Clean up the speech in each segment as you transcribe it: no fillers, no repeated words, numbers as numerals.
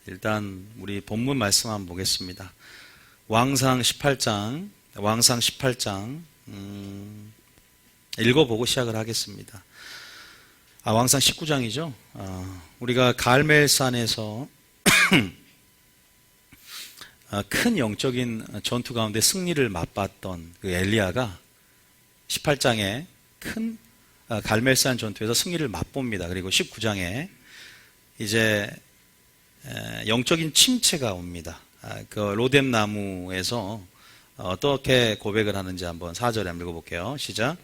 일단 우리 본문 말씀 한번 보겠습니다. 왕상 18장 읽어보고 시작을 하겠습니다. 왕상 19장이죠. 우리가 갈멜산에서 큰 영적인 전투 가운데 승리를 맛봤던 그 엘리야가 18장에 큰 갈멜산 전투에서 승리를 맛봅니다. 그리고 19장에 이제 영적인 침체가 옵니다. 그 로뎀 나무에서 어떻게 고백을 하는지 한번 4절에 한번 읽어볼게요. 시작.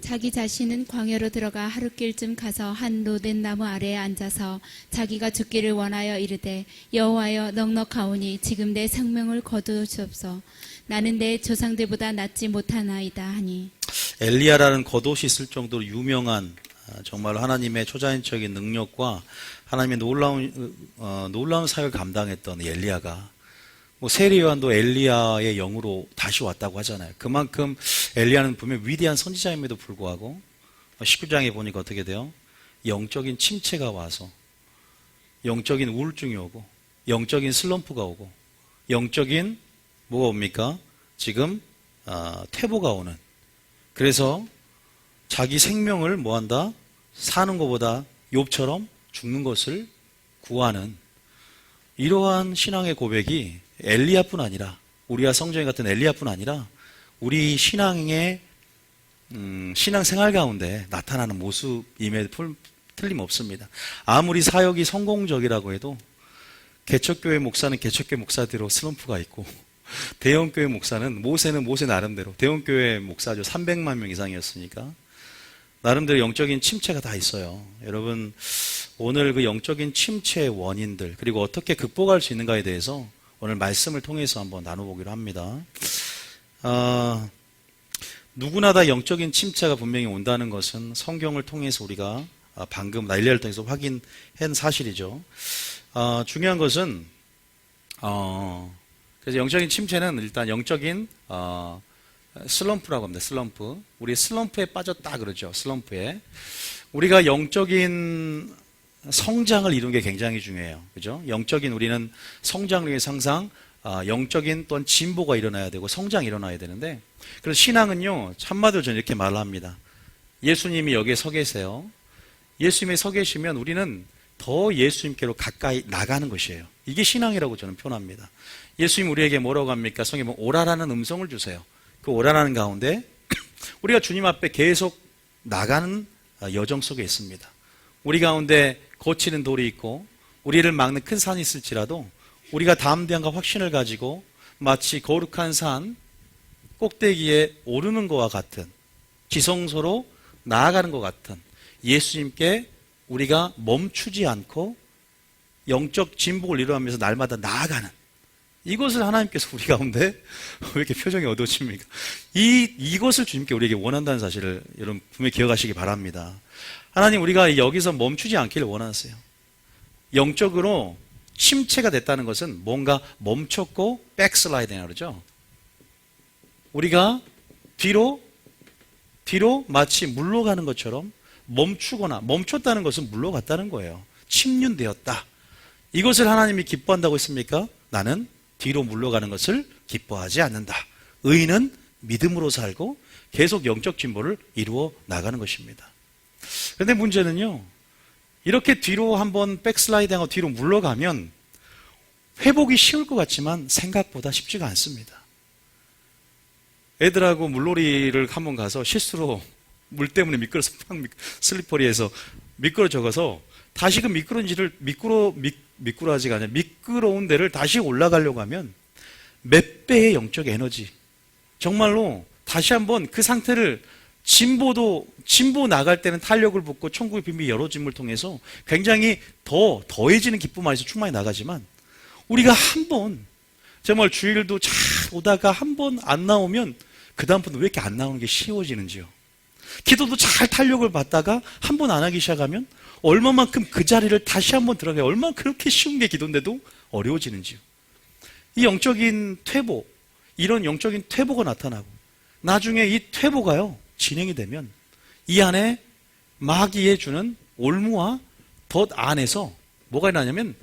자기 자신은 광야로 들어가 하룻길쯤 가서 한 로뎀 나무 아래에 앉아서 자기가 죽기를 원하여 이르되 여호와여 넉넉하오니 지금 내 생명을 거두시옵소서. 나는 내 조상들보다 낫지 못하나이다 하니. 엘리야라는 겉옷이 있을 정도로 유명한 정말 하나님의 초자연적인 능력과 하나님의 놀라운 사역을 감당했던 엘리야가 세례 요한도 엘리야의 영으로 다시 왔다고 하잖아요. 그만큼 엘리야는 분명 위대한 선지자임에도 불구하고 19장에 보니까 어떻게 돼요? 영적인 침체가 와서 영적인 우울증이 오고 영적인 슬럼프가 오고 영적인 뭐가 옵니까? 지금 퇴보가 오는, 그래서 자기 생명을 뭐한다? 사는 것보다 욥처럼 죽는 것을 구하는 이러한 신앙의 고백이 엘리야뿐 아니라, 우리와 성전이 같은 엘리야뿐 아니라 우리 신앙의 신앙생활 가운데 나타나는 모습임에 틀림없습니다. 아무리 사역이 성공적이라고 해도 개척교회 목사는 개척교회 목사대로 슬럼프가 있고, 대형교회 목사는 모세는 모세 나름대로, 대형교회 목사죠. 300만 명 이상이었으니까 나름대로 영적인 침체가 다 있어요. 여러분, 오늘 그 영적인 침체의 원인들, 그리고 어떻게 극복할 수 있는가에 대해서 오늘 말씀을 통해서 한번 나눠보기로 합니다. 누구나 다 영적인 침체가 분명히 온다는 것은 성경을 통해서 우리가 방금 엘리야를 통해서 확인한 사실이죠. 중요한 것은 그래서 영적인 침체는 일단 영적인 슬럼프라고 합니다. 슬럼프. 우리 슬럼프에 빠졌다 그러죠. 슬럼프에. 우리가 영적인 성장을 이루는 게 굉장히 중요해요. 그죠? 영적인 우리는 성장을 위해서 항상 영적인 또한 진보가 일어나야 되고 성장이 일어나야 되는데, 그래서 신앙은요, 한마디로 저는 이렇게 말을 합니다. 예수님이 여기에 서 계세요. 예수님이 서 계시면 우리는 더 예수님께로 가까이 나가는 것이에요. 이게 신앙이라고 저는 표현합니다. 예수님 우리에게 뭐라고 합니까? 성경에 보면 오라라는 음성을 주세요. 그 오라라는 가운데 우리가 주님 앞에 계속 나가는 여정 속에 있습니다. 우리 가운데 거치는 돌이 있고 우리를 막는 큰 산이 있을지라도 우리가 담대함과 확신을 가지고 마치 거룩한 산 꼭대기에 오르는 것과 같은, 지성소로 나아가는 것 같은 예수님께 우리가 멈추지 않고 영적 진복을 이루면서 날마다 나아가는, 이것을 하나님께서 우리 가운데 왜 이렇게 표정이 어두워집니까? 이것을 주님께 우리에게 원한다는 사실을 여러분 분명히 기억하시기 바랍니다. 하나님, 우리가 여기서 멈추지 않기를 원하세요. 영적으로 침체가 됐다는 것은 뭔가 멈췄고 백슬라이딩이라고 그러죠. 우리가 뒤로 마치 물러가는 것처럼 멈추거나, 멈췄다는 것은 물러갔다는 거예요. 침륜되었다. 이것을 하나님이 기뻐한다고 했습니까? 나는 뒤로 물러가는 것을 기뻐하지 않는다. 의인은 믿음으로 살고 계속 영적 진보를 이루어 나가는 것입니다. 그런데 문제는요, 이렇게 뒤로 한번 백슬라이딩하고 뒤로 물러가면 회복이 쉬울 것 같지만 생각보다 쉽지가 않습니다. 애들하고 물놀이를 한번 가서 실수로 물 때문에 미끄러서 슬리퍼리에서 미끄러져서 다시 그 미끄러지가 아니라 미끄러운 데를 다시 올라가려고 하면 몇 배의 영적 에너지, 정말로 다시 한번 그 상태를 진보 나갈 때는 탄력을 붙고 천국의 비밀 열어짐을 통해서 굉장히 더해지는 기쁨 안에서 충만히 나가지만, 우리가 한번 정말 주일도 잘 오다가 한번 안 나오면 그 다음부터는 왜 이렇게 안 나오는 게 쉬워지는지요. 기도도 잘 탄력을 받다가 한번 안 하기 시작하면 얼마만큼 그 자리를 다시 한번 들어가야 얼마나 그렇게 쉬운 게 기도인데도 어려워지는지요. 이 영적인 퇴보, 이런 영적인 퇴보가 나타나고 나중에 이 퇴보가요 진행이 되면 이 안에 마귀에 주는 올무와 덫 안에서 뭐가 일어나냐면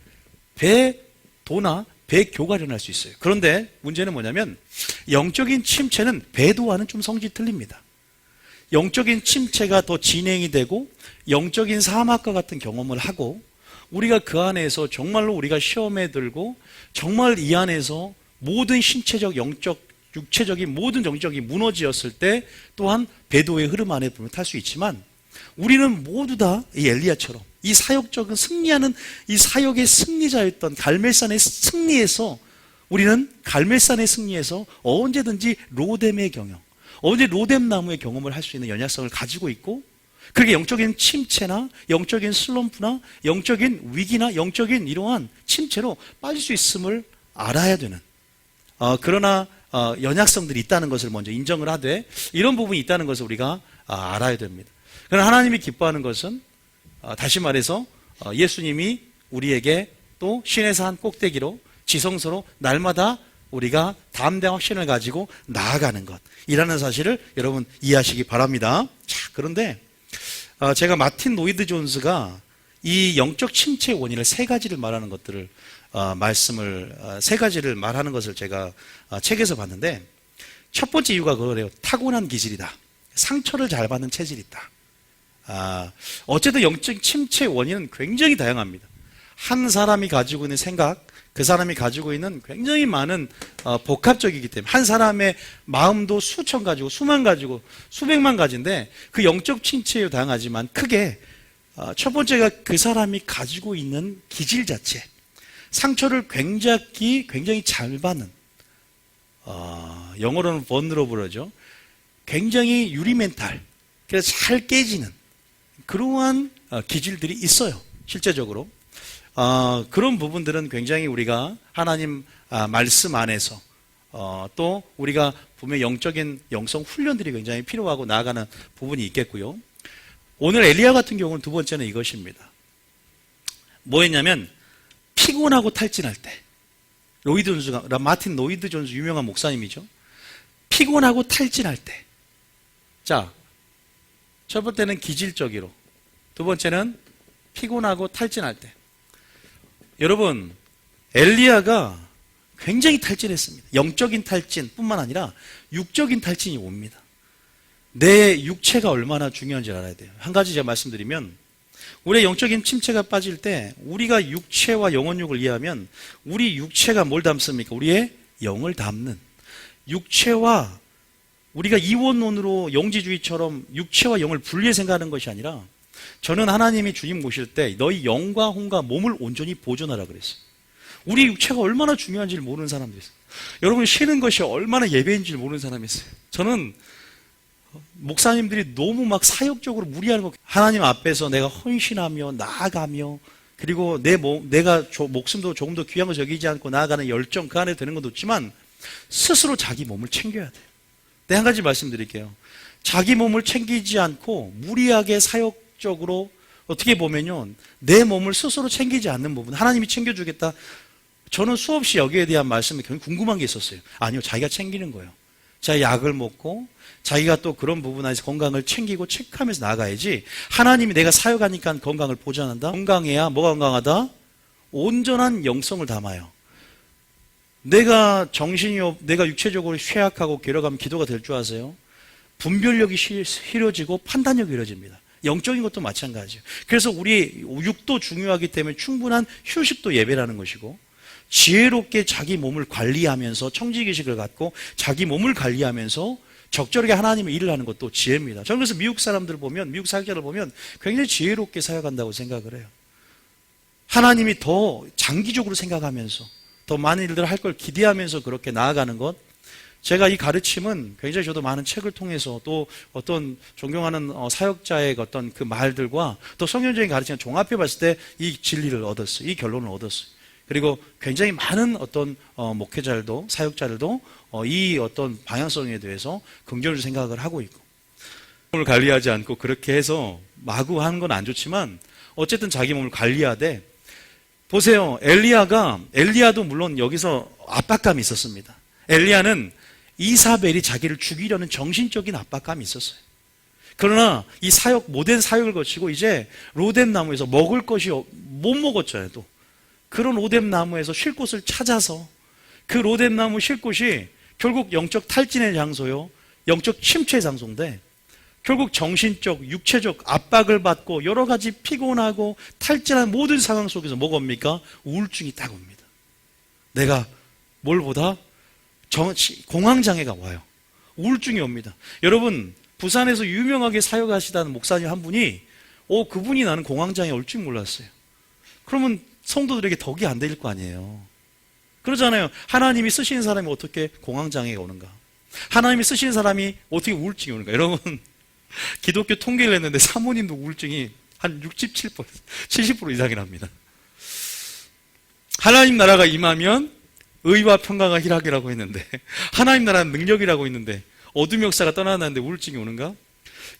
배도나 배교가 일어날 수 있어요. 그런데 문제는 뭐냐면 영적인 침체는 배도와는 좀 성질이 틀립니다. 영적인 침체가 더 진행이 되고 영적인 사막과 같은 경험을 하고 우리가 그 안에서 정말로 우리가 시험에 들고 정말 이 안에서 모든 신체적, 영적, 육체적인 모든 정적이 무너지었을 때 또한 배도의 흐름 안에 보면 탈 수 있지만 우리는 모두 다 이 엘리야처럼 이 사역적인 승리하는 이 사역의 승리자였던 갈멜산의 승리에서 우리는 갈멜산의 승리에서 언제든지 로뎀의 경영, 언제 로뎀 나무의 경험을 할 수 있는 연약성을 가지고 있고 그렇게 영적인 침체나 영적인 슬럼프나 영적인 위기나 영적인 이러한 침체로 빠질 수 있음을 알아야 되는 그러나 연약성들이 있다는 것을 먼저 인정을 하되 이런 부분이 있다는 것을 우리가 알아야 됩니다. 그러나 하나님이 기뻐하는 것은 다시 말해서 예수님이 우리에게 또 신의 산 꼭대기로 지성소로 날마다 우리가 담대한 확신을 가지고 나아가는 것이라는 사실을 여러분 이해하시기 바랍니다. 자, 그런데 제가 마틴 노이드 존스가 이 영적 침체의 원인을 세 가지를 말하는 것들을 세 가지를 말하는 것을 제가 책에서 봤는데 첫 번째 이유가 그거래요. 타고난 기질이다. 상처를 잘 받는 체질이 있다. 어쨌든 영적 침체의 원인은 굉장히 다양합니다. 한 사람이 가지고 있는 생각, 그 사람이 가지고 있는 굉장히 많은 복합적이기 때문에 한 사람의 마음도 수천 가지고 수만 가지고 수백만 가지인데 그 영적 침체에 다양하지만 크게 첫 번째가 그 사람이 가지고 있는 기질 자체, 상처를 굉장히 잘 받는 영어로는 vulnerable죠. 굉장히 유리멘탈, 그래서 잘 깨지는 그러한 기질들이 있어요. 실제적으로 그런 부분들은 굉장히 우리가 하나님 말씀 안에서 또 우리가 보면 영적인 영성 훈련들이 굉장히 필요하고 나아가는 부분이 있겠고요. 오늘 엘리야 같은 경우는 두 번째는 이것입니다. 뭐였냐면 피곤하고 탈진할 때 마틴 노이드 존스 유명한 목사님이죠. 피곤하고 탈진할 때 자, 첫 번째는 기질적으로 두 번째는 피곤하고 탈진할 때 여러분 엘리야가 굉장히 탈진했습니다. 영적인 탈진뿐만 아니라 육적인 탈진이 옵니다. 내 육체가 얼마나 중요한지 알아야 돼요. 한 가지 제가 말씀드리면 우리의 영적인 침체가 빠질 때 우리가 육체와 영혼육을 이해하면 우리 육체가 뭘 담습니까? 우리의 영을 담는 육체와 우리가 이원론으로 영지주의처럼 육체와 영을 분리해 생각하는 것이 아니라 저는 하나님이 주님 모실 때 너희 영과 혼과 몸을 온전히 보존하라 그랬어요. 우리 육체가 얼마나 중요한지를 모르는 사람들이 있어요. 여러분 쉬는 것이 얼마나 예배인지를 모르는 사람이 있어요. 저는 목사님들이 너무 막 사역적으로 무리하는 거 하나님 앞에서 내가 헌신하며 나아가며 그리고 내가 목숨도 조금 더 귀한 거 여기지 않고 나아가는 열정 그 안에 드는 건 좋지만 스스로 자기 몸을 챙겨야 돼요. 네, 한 가지 말씀드릴게요. 자기 몸을 챙기지 않고 무리하게 사역적으로 어떻게 보면요 내 몸을 스스로 챙기지 않는 부분 하나님이 챙겨주겠다. 저는 수없이 여기에 대한 말씀이 굉장히 궁금한 게 있었어요. 아니요, 자기가 챙기는 거예요. 자기 약을 먹고 자기가 또 그런 부분 안에서 건강을 챙기고 체크하면서 나가야지 하나님이 내가 사역하니까 건강을 보존한다? 건강해야 뭐가 건강하다? 온전한 영성을 담아요. 내가 육체적으로 쇠약하고 괴력하면 기도가 될 줄 아세요? 분별력이 흐려지고 판단력이 흐려집니다. 영적인 것도 마찬가지예요. 그래서 우리 육도 중요하기 때문에 충분한 휴식도 예배라는 것이고 지혜롭게 자기 몸을 관리하면서 청지기식을 갖고 자기 몸을 관리하면서 적절하게 하나님의 일을 하는 것도 지혜입니다. 저는 그래서 미국 사람들 보면 미국 사역자를 보면 굉장히 지혜롭게 사역한다고 생각을 해요. 하나님이 더 장기적으로 생각하면서 더 많은 일들을 할 걸 기대하면서 그렇게 나아가는 것 제가 이 가르침은 굉장히 저도 많은 책을 통해서 또 어떤 존경하는 사역자의 어떤 그 말들과 또 성경적인 가르침을 종합해 봤을 때 이 진리를 얻었어요. 이 결론을 얻었어요. 그리고 굉장히 많은 어떤 목회자들도 사역자들도 이 어떤 방향성에 대해서 긍정적으로 생각을 하고 있고 몸을 관리하지 않고 그렇게 해서 마구 하는 건 안 좋지만 어쨌든 자기 몸을 관리하되 보세요. 엘리야도 물론 여기서 압박감이 있었습니다. 엘리야는 이사벨이 자기를 죽이려는 정신적인 압박감이 있었어요. 그러나 이 모든 사역을 거치고 이제 로뎀 나무에서 먹을 것이 못 먹었잖아요. 또 그런 로뎀나무에서 쉴 곳을 찾아서 그 로뎀나무 쉴 곳이 결국 영적 탈진의 장소요, 영적 침체의 장소인데 결국 정신적, 육체적 압박을 받고 여러 가지 피곤하고 탈진한 모든 상황 속에서 뭐가 옵니까? 우울증이 딱 옵니다. 내가 뭘 보다 공황장애가 와요. 우울증이 옵니다. 여러분, 부산에서 유명하게 사역하시다는 목사님 한 분이 그분이 나는 공황장애 올 줄 몰랐어요. 그러면 성도들에게 덕이 안 될 거 아니에요. 그러잖아요. 하나님이 쓰시는 사람이 어떻게 공황장애가 오는가? 하나님이 쓰시는 사람이 어떻게 우울증이 오는가? 여러분, 기독교 통계를 했는데 사모님도 우울증이 한 67%, 70% 이상이랍니다. 하나님 나라가 임하면 의와 평강과 희락이라고 했는데, 하나님 나라는 능력이라고 했는데 어둠 역사가 떠나는데 우울증이 오는가?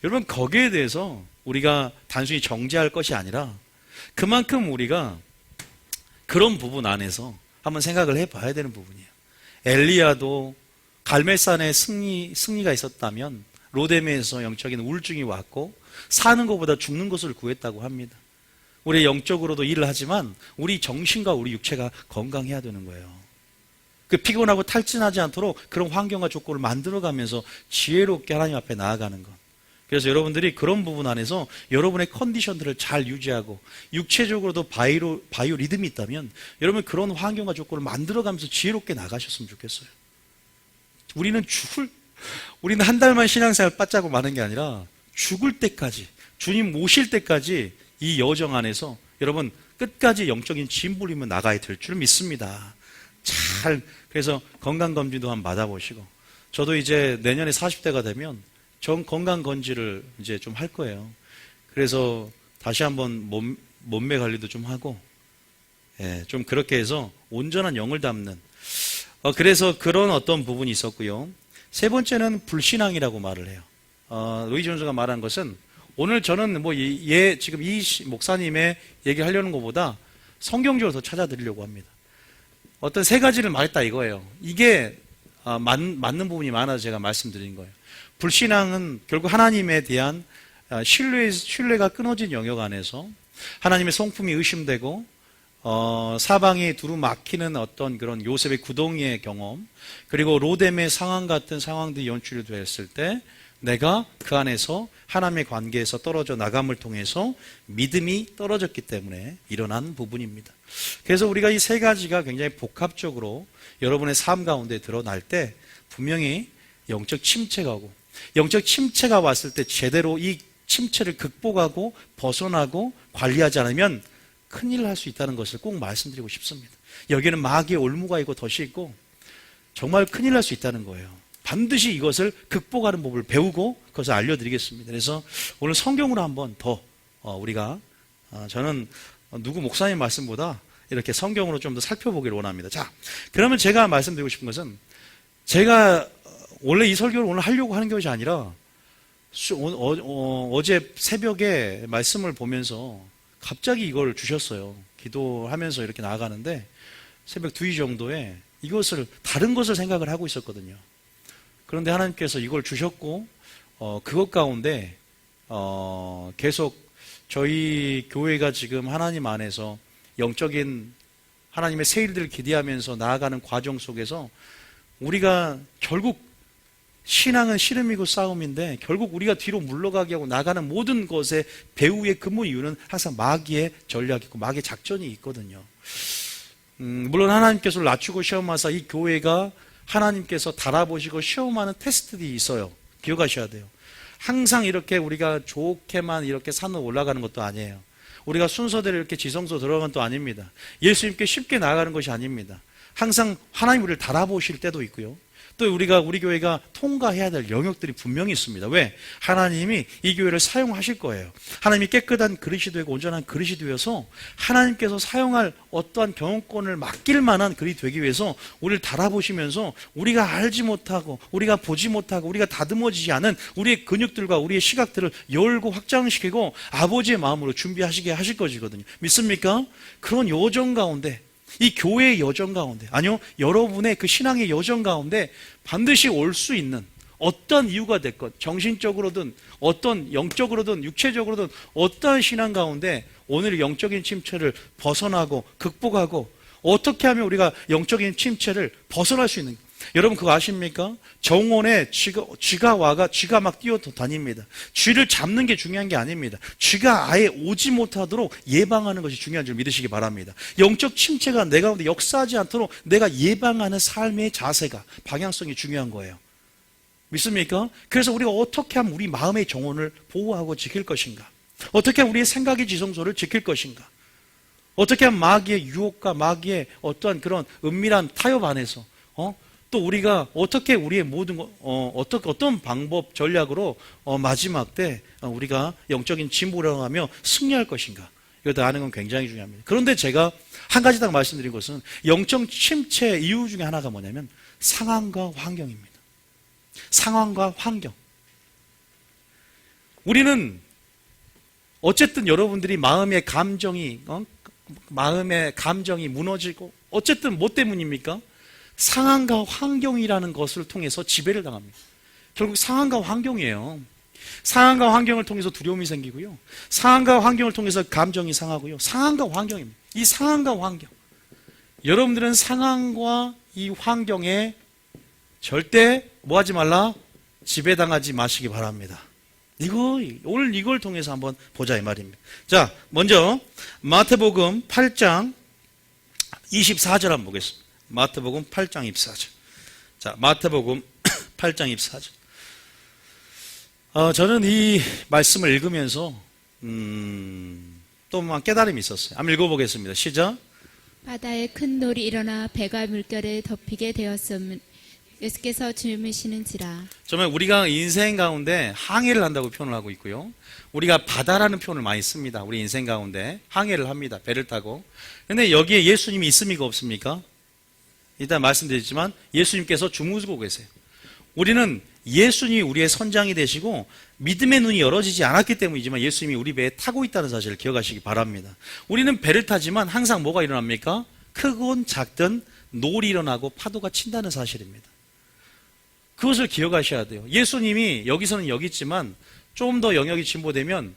여러분, 거기에 대해서 우리가 단순히 정죄할 것이 아니라 그만큼 우리가 그런 부분 안에서 한번 생각을 해봐야 되는 부분이에요. 엘리야도 갈멜산에 승리가 있었다면 로뎀에서 영적인 우울증이 왔고 사는 것보다 죽는 것을 구했다고 합니다. 우리 영적으로도 일을 하지만 우리 정신과 우리 육체가 건강해야 되는 거예요. 그 피곤하고 탈진하지 않도록 그런 환경과 조건을 만들어가면서 지혜롭게 하나님 앞에 나아가는 것. 그래서 여러분들이 그런 부분 안에서 여러분의 컨디션들을 잘 유지하고 육체적으로도 바이오 리듬이 있다면 여러분 그런 환경과 조건을 만들어가면서 지혜롭게 나가셨으면 좋겠어요. 우리는 한 달만 신앙생활 빠짜고 마는 게 아니라 죽을 때까지, 주님 모실 때까지 이 여정 안에서 여러분 끝까지 영적인 짐부리며 나가야 될 줄 믿습니다. 그래서 건강검진도 한번 받아보시고, 저도 이제 내년에 40대가 되면 건강검진을 이제 좀 할 거예요. 그래서 다시 한번 몸매 관리도 좀 하고, 좀 그렇게 해서 온전한 영을 담는, 그래서 그런 어떤 부분이 있었고요. 세 번째는 불신앙이라고 말을 해요. 로이 존스가 말한 것은, 오늘 저는 지금 이 목사님의 얘기하려는 것보다 성경적으로 더 찾아드리려고 합니다. 어떤 세 가지를 말했다 이거예요. 이게 맞는 부분이 많아서 제가 말씀드린 거예요. 불신앙은 결국 하나님에 대한 신뢰가 끊어진 영역 안에서 하나님의 성품이 의심되고 사방이 두루 막히는 어떤 그런 요셉의 구덩이의 경험, 그리고 로뎀의 상황 같은 상황들이 연출이 되었을 때 내가 그 안에서 하나님의 관계에서 떨어져 나감을 통해서 믿음이 떨어졌기 때문에 일어난 부분입니다. 그래서 우리가 이 세 가지가 굉장히 복합적으로 여러분의 삶 가운데 드러날 때 분명히 영적 침체가 오고, 영적 침체가 왔을 때 제대로 이 침체를 극복하고 벗어나고 관리하지 않으면 큰일을 할 수 있다는 것을 꼭 말씀드리고 싶습니다. 여기에는 마귀의 올무가 있고 덫이 있고 정말 큰일 날 수 있다는 거예요. 반드시 이것을 극복하는 법을 배우고 그것을 알려드리겠습니다. 그래서 오늘 성경으로 한번 더 우리가 저는 누구 목사님 말씀보다 이렇게 성경으로 좀 더 살펴보기를 원합니다. 자, 그러면 제가 말씀드리고 싶은 것은, 제가 원래 이 설교를 오늘 하려고 하는 것이 아니라 어제 새벽에 말씀을 보면서 갑자기 이걸 주셨어요. 기도하면서 이렇게 나아가는데 새벽 2시 정도에 다른 것을 생각을 하고 있었거든요. 그런데 하나님께서 이걸 주셨고 그것 가운데 계속 저희 교회가 지금 하나님 안에서 영적인 하나님의 새 일들을 기대하면서 나아가는 과정 속에서 우리가 결국 신앙은 씨름이고 싸움인데 결국 우리가 뒤로 물러가게 하고 나가는 모든 것의 배후의 근본 이유는 항상 마귀의 전략이 있고 마귀의 작전이 있거든요. 물론 하나님께서 낮추고 시험하사 이 교회가 하나님께서 달아보시고 시험하는 테스트들이 있어요. 기억하셔야 돼요. 항상 이렇게 우리가 좋게만 이렇게 산을 올라가는 것도 아니에요. 우리가 순서대로 이렇게 지성소 들어가는 것도 아닙니다. 예수님께 쉽게 나아가는 것이 아닙니다. 항상 하나님 우리를 달아보실 때도 있고요. 또 우리 교회가 통과해야 될 영역들이 분명히 있습니다. 왜? 하나님이 이 교회를 사용하실 거예요. 하나님이 깨끗한 그릇이 되고 온전한 그릇이 되어서 하나님께서 사용할 어떠한 경영권을 맡길 만한 그릇이 되기 위해서 우리를 달아보시면서 우리가 알지 못하고 우리가 보지 못하고 우리가 다듬어지지 않은 우리의 근육들과 우리의 시각들을 열고 확장시키고 아버지의 마음으로 준비하시게 하실 것이거든요. 믿습니까? 그런 여정 가운데, 이 교회의 여정 가운데, 아니요, 여러분의 그 신앙의 여정 가운데 반드시 올 수 있는 어떤 이유가 됐건, 정신적으로든 어떤 영적으로든 육체적으로든 어떠한 신앙 가운데 오늘 영적인 침체를 벗어나고 극복하고 어떻게 하면 우리가 영적인 침체를 벗어날 수 있는, 여러분 그거 아십니까? 정원에 쥐가 막 뛰어다닙니다. 쥐를 잡는 게 중요한 게 아닙니다. 쥐가 아예 오지 못하도록 예방하는 것이 중요한 줄 믿으시기 바랍니다. 영적 침체가 내 가운데 역사하지 않도록 내가 예방하는 삶의 자세가, 방향성이 중요한 거예요. 믿습니까? 그래서 우리가 어떻게 하면 우리 마음의 정원을 보호하고 지킬 것인가? 어떻게 하면 우리의 생각의 지성소를 지킬 것인가? 어떻게 하면 마귀의 유혹과 마귀의 어떠한 그런 은밀한 타협 안에서 또 우리가 어떻게 우리의 모든 어떤 방법 전략으로 마지막 때 우리가 영적인 진보를 하며 승리할 것인가? 이거 아는 건 굉장히 중요합니다. 그런데 제가 한 가지 더 말씀드린 것은 영적 침체 이유 중에 하나가 뭐냐면 상황과 환경입니다. 상황과 환경. 우리는 어쨌든 여러분들이 마음의 감정이 무너지고 어쨌든 뭐 때문입니까? 상황과 환경이라는 것을 통해서 지배를 당합니다. 결국 상황과 환경이에요. 상황과 환경을 통해서 두려움이 생기고요. 상황과 환경을 통해서 감정이 상하고요. 상황과 환경입니다. 이 상황과 환경. 여러분들은 상황과 이 환경에 절대 뭐 하지 말라? 지배당하지 마시기 바랍니다. 오늘 이걸 통해서 한번 보자 이 말입니다. 자, 먼저 마태복음 8장 24절 한번 보겠습니다. 마태복음 8장 24절. 자, 마태복음 8장 24절. 저는 이 말씀을 읽으면서 또 깨달음이 있었어요. 한번 읽어보겠습니다. 시작. 바다에 큰 놀이 일어나 배가 물결에 덮이게 되었음. 예수께서 주무시는지라. 정말 우리가 인생 가운데 항해를 한다고 표현을 하고 있고요. 우리가 바다라는 표현을 많이 씁니다. 우리 인생 가운데 항해를 합니다. 배를 타고. 그런데 여기에 예수님이 있습니까? 없습니까? 일단 말씀드렸지만 예수님께서 주무시고 계세요. 우리는 예수님이 우리의 선장이 되시고 믿음의 눈이 열어지지 않았기 때문이지만 예수님이 우리 배에 타고 있다는 사실을 기억하시기 바랍니다. 우리는 배를 타지만 항상 뭐가 일어납니까? 크건 작든 놀이 일어나고 파도가 친다는 사실입니다. 그것을 기억하셔야 돼요. 예수님이 여기서는 여기 있지만 조금 더 영역이 진보되면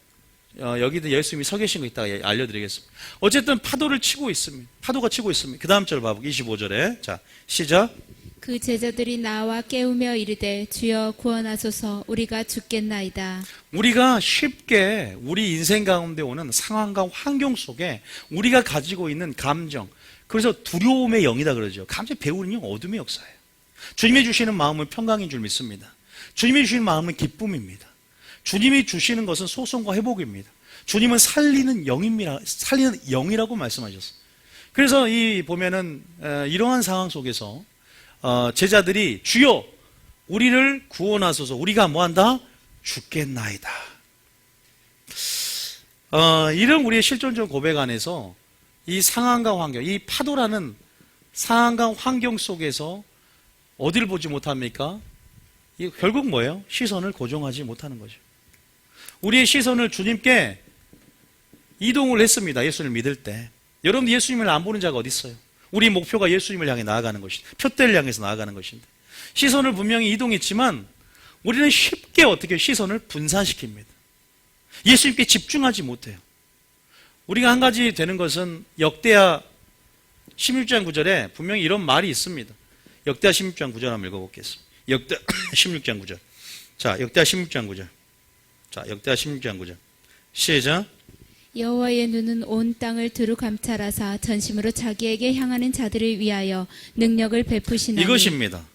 여기도 예수님이 서 계신 거 이따가 알려드리겠습니다. 어쨌든 파도를 치고 있습니다. 파도가 치고 있습니다. 그 다음 절 봐볼게요. 25절에. 자, 시작. 그 제자들이 나와 깨우며 이르되 주여 구원하소서 우리가 죽겠나이다. 우리가 쉽게 우리 인생 가운데 오는 상황과 환경 속에 우리가 가지고 있는 감정, 그래서 두려움의 영이다 그러죠. 감정 배우는 영 어둠의 역사예요. 주님이 주시는 마음은 평강인 줄 믿습니다. 주님이 주시는 마음은 기쁨입니다. 주님이 주시는 것은 소송과 회복입니다. 주님은 살리는 영입니다. 살리는 영이라고 말씀하셨어요. 그래서 보면은 이러한 상황 속에서 제자들이 주여 우리를 구원하소서 우리가 뭐한다? 죽겠나이다. 이런 우리의 실존적 고백 안에서 이 상황과 환경, 이 파도라는 상황과 환경 속에서 어디를 보지 못합니까? 결국 뭐예요? 시선을 고정하지 못하는 거죠. 우리의 시선을 주님께 이동을 했습니다. 예수님을 믿을 때. 여러분 예수님을 안 보는 자가 어디 있어요? 우리 목표가 예수님을 향해 나아가는 것인데, 표대를 향해서 나아가는 것인데, 시선을 분명히 이동했지만 우리는 쉽게 어떻게 시선을 분산시킵니다. 예수님께 집중하지 못해요. 우리가 한 가지 되는 것은 역대하 16장 9절에 분명히 이런 말이 있습니다. 역대하 16장 9절 한번 읽어보겠습니다. 역대하 16장 9절. 자, 역대하 16장 9절. 자, 역대하 16장 9절. 시작. 여호와의 눈은 온 땅을 두루 감찰하사 전심으로 자기에게 향하는 자들을 위하여 능력을 베푸시나니. 이것입니다.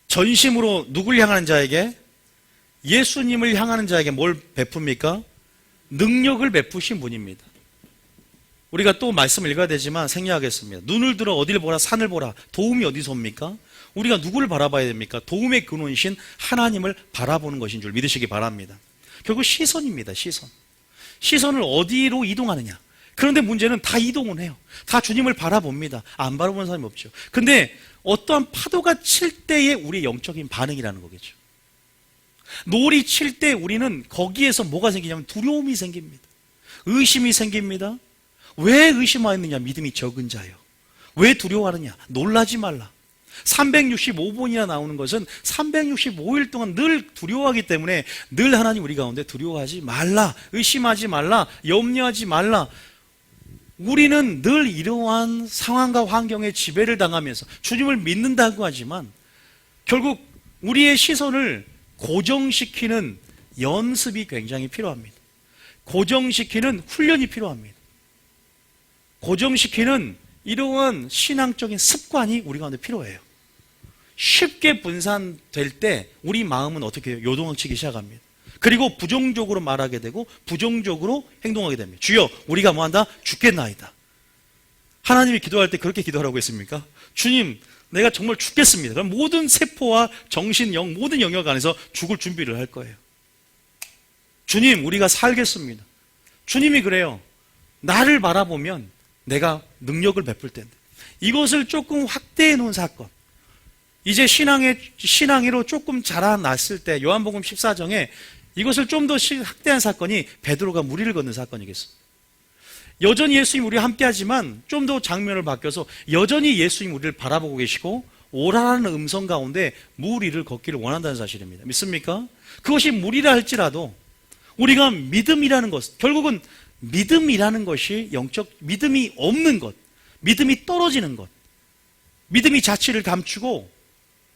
전심으로 누굴 향하는 자에게? 예수님을 향하는 자에게 뭘 베풉니까? 능력을 베푸신 분입니다. 우리가 또 말씀을 읽어야 되지만 생략하겠습니다. 눈을 들어 어디를 보라? 산을 보라. 도움이 어디서 옵니까? 우리가 누구를 바라봐야 됩니까? 도움의 근원이신 하나님을 바라보는 것인 줄 믿으시기 바랍니다. 결국 시선입니다. 시선을 어디로 이동하느냐. 그런데 문제는 다 이동을 해요. 다 주님을 바라봅니다. 안 바라보는 사람이 없죠. 근데 어떠한 파도가 칠 때의 우리의 영적인 반응이라는 거겠죠. 놀이 칠 때 우리는 거기에서 뭐가 생기냐면 두려움이 생깁니다. 의심이 생깁니다. 왜 의심하였느냐? 믿음이 적은 자요. 왜 두려워하느냐? 놀라지 말라. 365번이나 나오는 것은 365일 동안 늘 두려워하기 때문에 늘 하나님 우리 가운데 두려워하지 말라, 의심하지 말라, 염려하지 말라. 우리는 늘 이러한 상황과 환경에 지배를 당하면서 주님을 믿는다고 하지만 결국 우리의 시선을 고정시키는 연습이 굉장히 필요합니다. 고정시키는 훈련이 필요합니다. 고정시키는 이러한 신앙적인 습관이 우리 가운데 필요해요. 쉽게 분산될 때 우리 마음은 어떻게 해요? 요동치기 시작합니다. 그리고 부정적으로 말하게 되고 부정적으로 행동하게 됩니다. 주여 우리가 뭐한다? 죽겠나이다. 하나님이 기도할 때 그렇게 기도하라고 했습니까? 주님 내가 정말 죽겠습니다. 그럼 모든 세포와 정신, 영 모든 영역 안에서 죽을 준비를 할 거예요. 주님 우리가 살겠습니다. 주님이 그래요. 나를 바라보면 내가 능력을 베풀 텐데. 이것을 조금 확대해 놓은 사건. 이제 신앙으로 조금 자라났을 때 요한복음 14장에 이것을 좀 더 확대한 사건이 베드로가 무리를 걷는 사건이겠습니다. 여전히 예수님 우리와 함께하지만 좀 더 장면을 바뀌어서 여전히 예수님 우리를 바라보고 계시고 오라라는 음성 가운데 무리를 걷기를 원한다는 사실입니다. 믿습니까? 그것이 무리라 할지라도 우리가 믿음이라는 것, 결국은 믿음이라는 것이 영적 믿음이 없는 것, 믿음이 떨어지는 것, 믿음이 자취를 감추고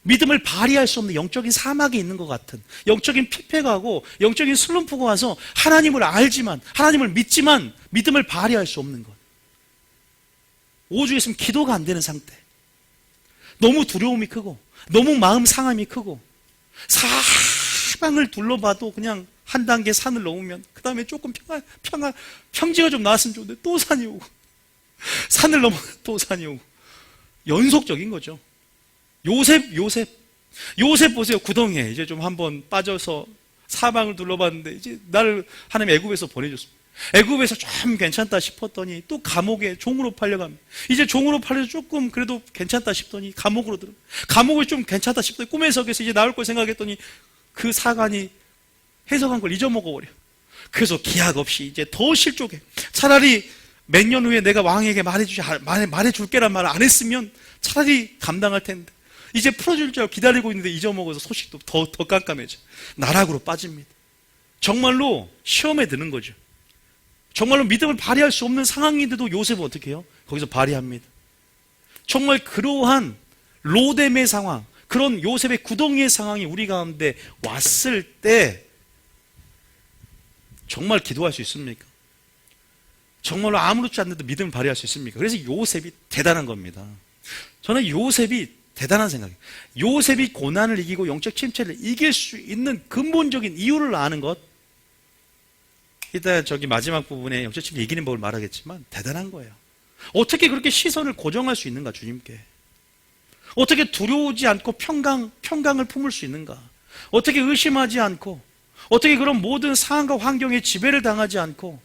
믿음을 발휘할 수 없는 영적인 사막에 있는 것 같은 영적인 피폐가 하고 영적인 슬럼프가 와서 하나님을 알지만 하나님을 믿지만 믿음을 발휘할 수 없는 것. 오죽 했으면 기도가 안 되는 상태. 너무 두려움이 크고 너무 마음 상함이 크고 사방을 둘러봐도 그냥 한 단계 산을 넘으면 그 다음에 조금 평지가 좀 나왔으면 좋은데 또 산이 오고 산을 넘어 또 산이 오고 연속적인 거죠. 요셉 보세요. 구덩이에 이제 좀 한번 빠져서 사방을 둘러봤는데 이제 나를 하나님 애굽에서 보내줬습니다. 애굽에서 좀 괜찮다 싶었더니 또 감옥에 종으로 팔려갑니다. 이제 종으로 팔려서 조금 그래도 괜찮다 싶더니 감옥으로 들어. 감옥을 좀 괜찮다 싶더니 꿈의 석에서 이제 나올 걸 생각했더니 그 사관이 해석한 걸 잊어먹어버려. 그래서 기약 없이 이제 더 실족해. 차라리 몇 년 후에 내가 왕에게 말해줄게란 말을 안 했으면 차라리 감당할 텐데 이제 풀어줄 줄 알고 기다리고 있는데 잊어먹어서 소식도 더 깜깜해져. 나락으로 빠집니다. 정말로 시험에 드는 거죠. 정말로 믿음을 발휘할 수 없는 상황인데도 요셉은 어떻게 해요? 거기서 발휘합니다. 정말 그러한 로뎀의 상황, 그런 요셉의 구덩이의 상황이 우리 가운데 왔을 때 정말 기도할 수 있습니까? 정말로 아무렇지 않는데도 믿음을 발휘할 수 있습니까? 그래서 요셉이 대단한 겁니다. 저는 요셉이 대단한 생각이에요. 요셉이 고난을 이기고 영적 침체를 이길 수 있는 근본적인 이유를 아는 것. 이따 저기 마지막 부분에 영적 침체 이기는 법을 말하겠지만 대단한 거예요. 어떻게 그렇게 시선을 고정할 수 있는가 주님께. 어떻게 두려우지 않고 평강을 품을 수 있는가. 어떻게 의심하지 않고 어떻게 그런 모든 상황과 환경에 지배를 당하지 않고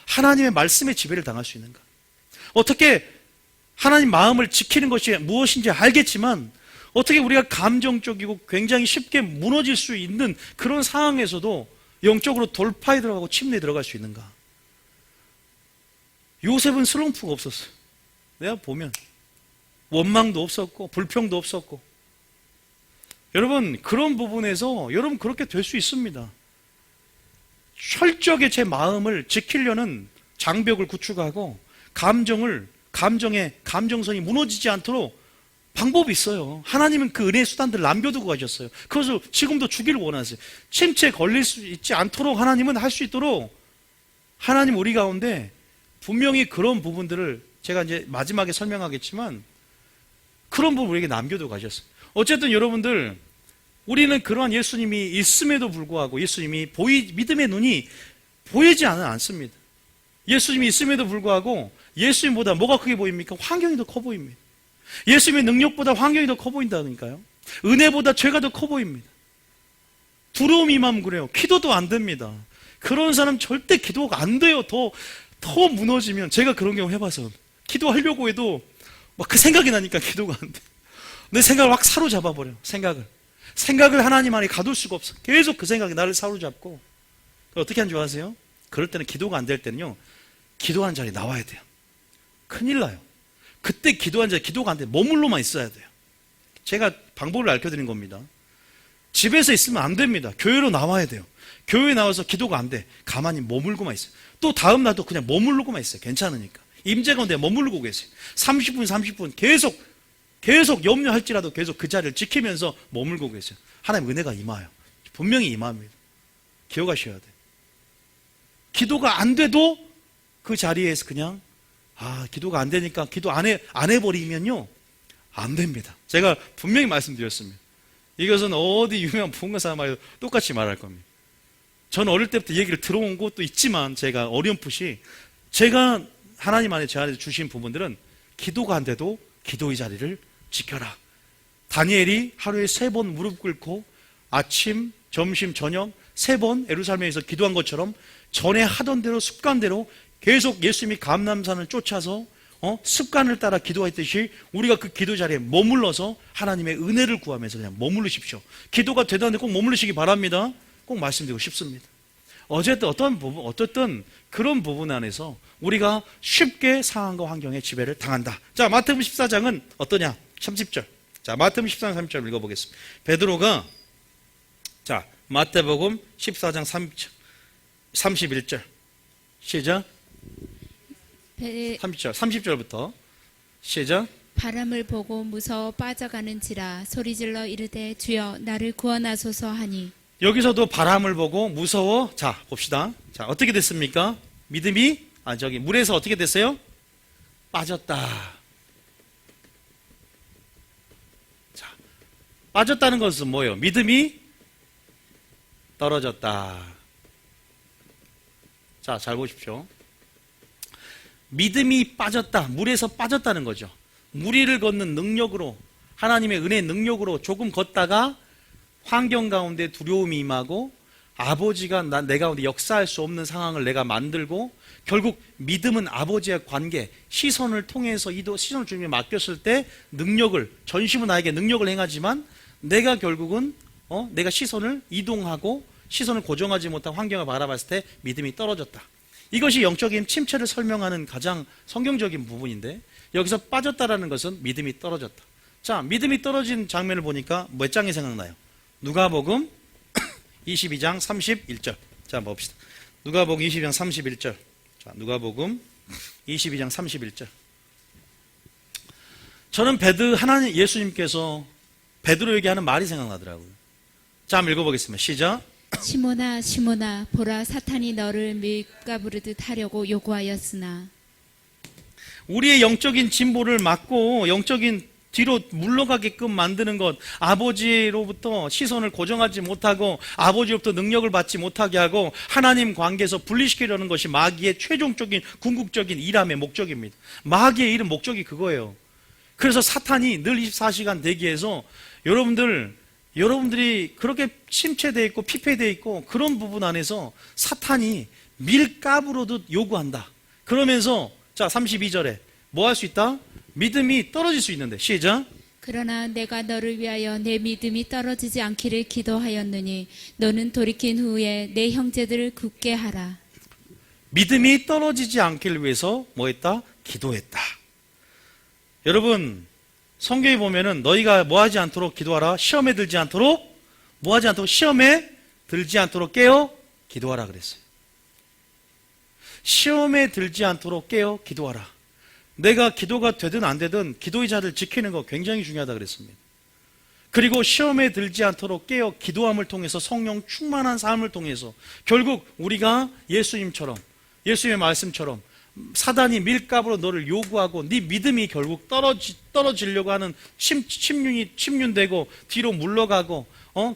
하나님의 말씀에 지배를 당할 수 있는가. 어떻게 하나님 마음을 지키는 것이 무엇인지 알겠지만 어떻게 우리가 감정적이고 굉장히 쉽게 무너질 수 있는 그런 상황에서도 영적으로 돌파에 들어가고 침례에 들어갈 수 있는가. 요셉은 슬럼프가 없었어요. 내가 보면 원망도 없었고 불평도 없었고. 여러분 그런 부분에서 여러분 그렇게 될 수 있습니다. 철저하게 제 마음을 지키려는 장벽을 구축하고 감정의 감정선이 무너지지 않도록 방법이 있어요. 하나님은 그 은혜의 수단들을 남겨두고 가셨어요. 그래서 지금도 주기를 원하세요. 침체에 걸릴 수 있지 않도록 하나님은 할 수 있도록 하나님 우리 가운데 분명히 그런 부분들을 제가 이제 마지막에 설명하겠지만 그런 부분 우리에게 남겨두고 가셨어요. 어쨌든 여러분들 우리는 그러한 예수님이 있음에도 불구하고 예수님이 믿음의 눈이 보이지 않습니다. 예수님이 있음에도 불구하고 예수님보다 뭐가 크게 보입니까? 환경이 더 커 보입니다. 예수님의 능력보다 환경이 더 커 보인다니까요. 은혜보다 죄가 더 커 보입니다. 두려움이 임하면 그래요. 기도도 안 됩니다. 그런 사람 절대 기도가 안 돼요. 더 무너지면 제가 그런 경우 해봐서 기도하려고 해도 막 그 생각이 나니까 기도가 안 돼. 내 생각을 확 사로잡아 버려. 생각을 하나님 안에 가둘 수가 없어. 계속 그 생각이 나를 사로잡고. 어떻게 하는 줄 아세요? 그럴 때는 기도가 안 될 때는요, 기도하는 자리에 나와야 돼요. 큰일 나요. 그때 기도가 안 돼. 머물러만 있어야 돼요. 제가 방법을 알려드린 겁니다. 집에서 있으면 안 됩니다. 교회로 나와야 돼요. 교회에 나와서 기도가 안 돼. 가만히 머물고만 있어요. 또 다음 날도 그냥 머무르고만 있어요. 괜찮으니까. 임재 가운데 머무르고 계세요. 30분 계속 염려할지라도 계속 그 자리를 지키면서 머물고 계세요. 하나님 은혜가 임하여. 분명히 임합니다. 기억하셔야 돼요. 기도가 안 돼도 그 자리에서 그냥 기도가 안 되니까 기도 안 해버리면요 안 됩니다. 제가 분명히 말씀드렸습니다. 이것은 어디 유명한 부흥가 사람하고 똑같이 말할 겁니다. 저는 어릴 때부터 얘기를 들어온 것도 있지만 제가 어렴풋이 제가 하나님 안에 제 안에 주신 부분들은 기도가 안 돼도 기도의 자리를 지켜라. 다니엘이 하루에 3번 무릎 꿇고 아침, 점심, 저녁 3번 예루살렘에서 기도한 것처럼 전에 하던 대로 습관대로 계속 예수님이 감람산을 쫓아서 습관을 따라 기도했듯이 우리가 그 기도 자리에 머물러서 하나님의 은혜를 구하면서 그냥 머무르십시오. 기도가 되다는데 꼭 머무르시기 바랍니다. 꼭 말씀드리고 싶습니다. 어쨌든 그런 부분 안에서 우리가 쉽게 상황과 환경에 지배를 당한다. 자, 마태복음 14장은 어떠냐? 30절. 자, 마태복음 14장 30절 읽어보겠습니다. 베드로가 자, 마태복음 14장 31절 시작. 30절부터 시작. 바람을 보고 무서워 빠져가는지라 소리질러 이르되 주여 나를 구원하소서 하니. 여기서도 바람을 보고 무서워. 자, 봅시다. 자, 어떻게 됐습니까? 믿음이 물에서 어떻게 됐어요? 빠졌다. 자, 빠졌다는 것은 뭐예요? 믿음이 떨어졌다. 자, 잘 보십시오. 믿음이 빠졌다. 물에서 빠졌다는 거죠. 물 위를 걷는 능력으로, 하나님의 은혜의 능력으로 조금 걷다가 환경 가운데 두려움이 임하고 아버지가 내 가운데 역사할 수 없는 상황을 내가 만들고 결국 믿음은 아버지의 관계, 시선을 통해서 시선을 주님에 맡겼을 때 능력을, 전심은 나에게 능력을 행하지만 내가 결국은 내가 시선을 이동하고 시선을 고정하지 못한 환경을 바라봤을 때 믿음이 떨어졌다. 이것이 영적인 침체를 설명하는 가장 성경적인 부분인데 여기서 빠졌다라는 것은 믿음이 떨어졌다. 자, 믿음이 떨어진 장면을 보니까 몇 장이 생각나요? 누가복음 22장 31절. 자, 한번 봅시다. 누가복음 22장 31절. 자, 누가복음 22장 31절. 저는 하나님 예수님께서 베드로에게 하는 말이 생각나더라고요. 자, 한번 읽어보겠습니다. 시작. 시몬아 시몬아 보라 사탄이 너를 밀가부르듯 하려고 요구하였으나. 우리의 영적인 진보를 막고 영적인 뒤로 물러가게끔 만드는 것, 아버지로부터 시선을 고정하지 못하고 아버지로부터 능력을 받지 못하게 하고 하나님 관계에서 분리시키려는 것이 마귀의 최종적인 궁극적인 일함의 목적입니다. 마귀의 일은 목적이 그거예요. 그래서 사탄이 늘 24시간 대기해서 여러분들이 그렇게 침체되어 있고 피폐되어 있고 그런 부분 안에서 사탄이 밀가부로도 요구한다. 그러면서 자, 32절에 뭐 할 수 있다? 믿음이 떨어질 수 있는데 시작. 그러나 내가 너를 위하여 내 믿음이 떨어지지 않기를 기도하였느니 너는 돌이킨 후에 내 형제들을 굳게 하라. 믿음이 떨어지지 않기를 위해서 뭐 했다? 기도했다. 여러분 성경에 보면은 너희가 뭐 하지 않도록 기도하라. 시험에 들지 않도록 뭐 하지 않도록 시험에 들지 않도록 깨어 기도하라 그랬어요. 시험에 들지 않도록 깨어 기도하라. 내가 기도가 되든 안 되든 기도의 자리를 지키는 거 굉장히 중요하다 그랬습니다. 그리고 시험에 들지 않도록 깨어 기도함을 통해서 성령 충만한 삶을 통해서 결국 우리가 예수님처럼 예수님의 말씀처럼 사단이 밀가부로 너를 요구하고 네 믿음이 결국 떨어지려고 하는 침륜되고 뒤로 물러가고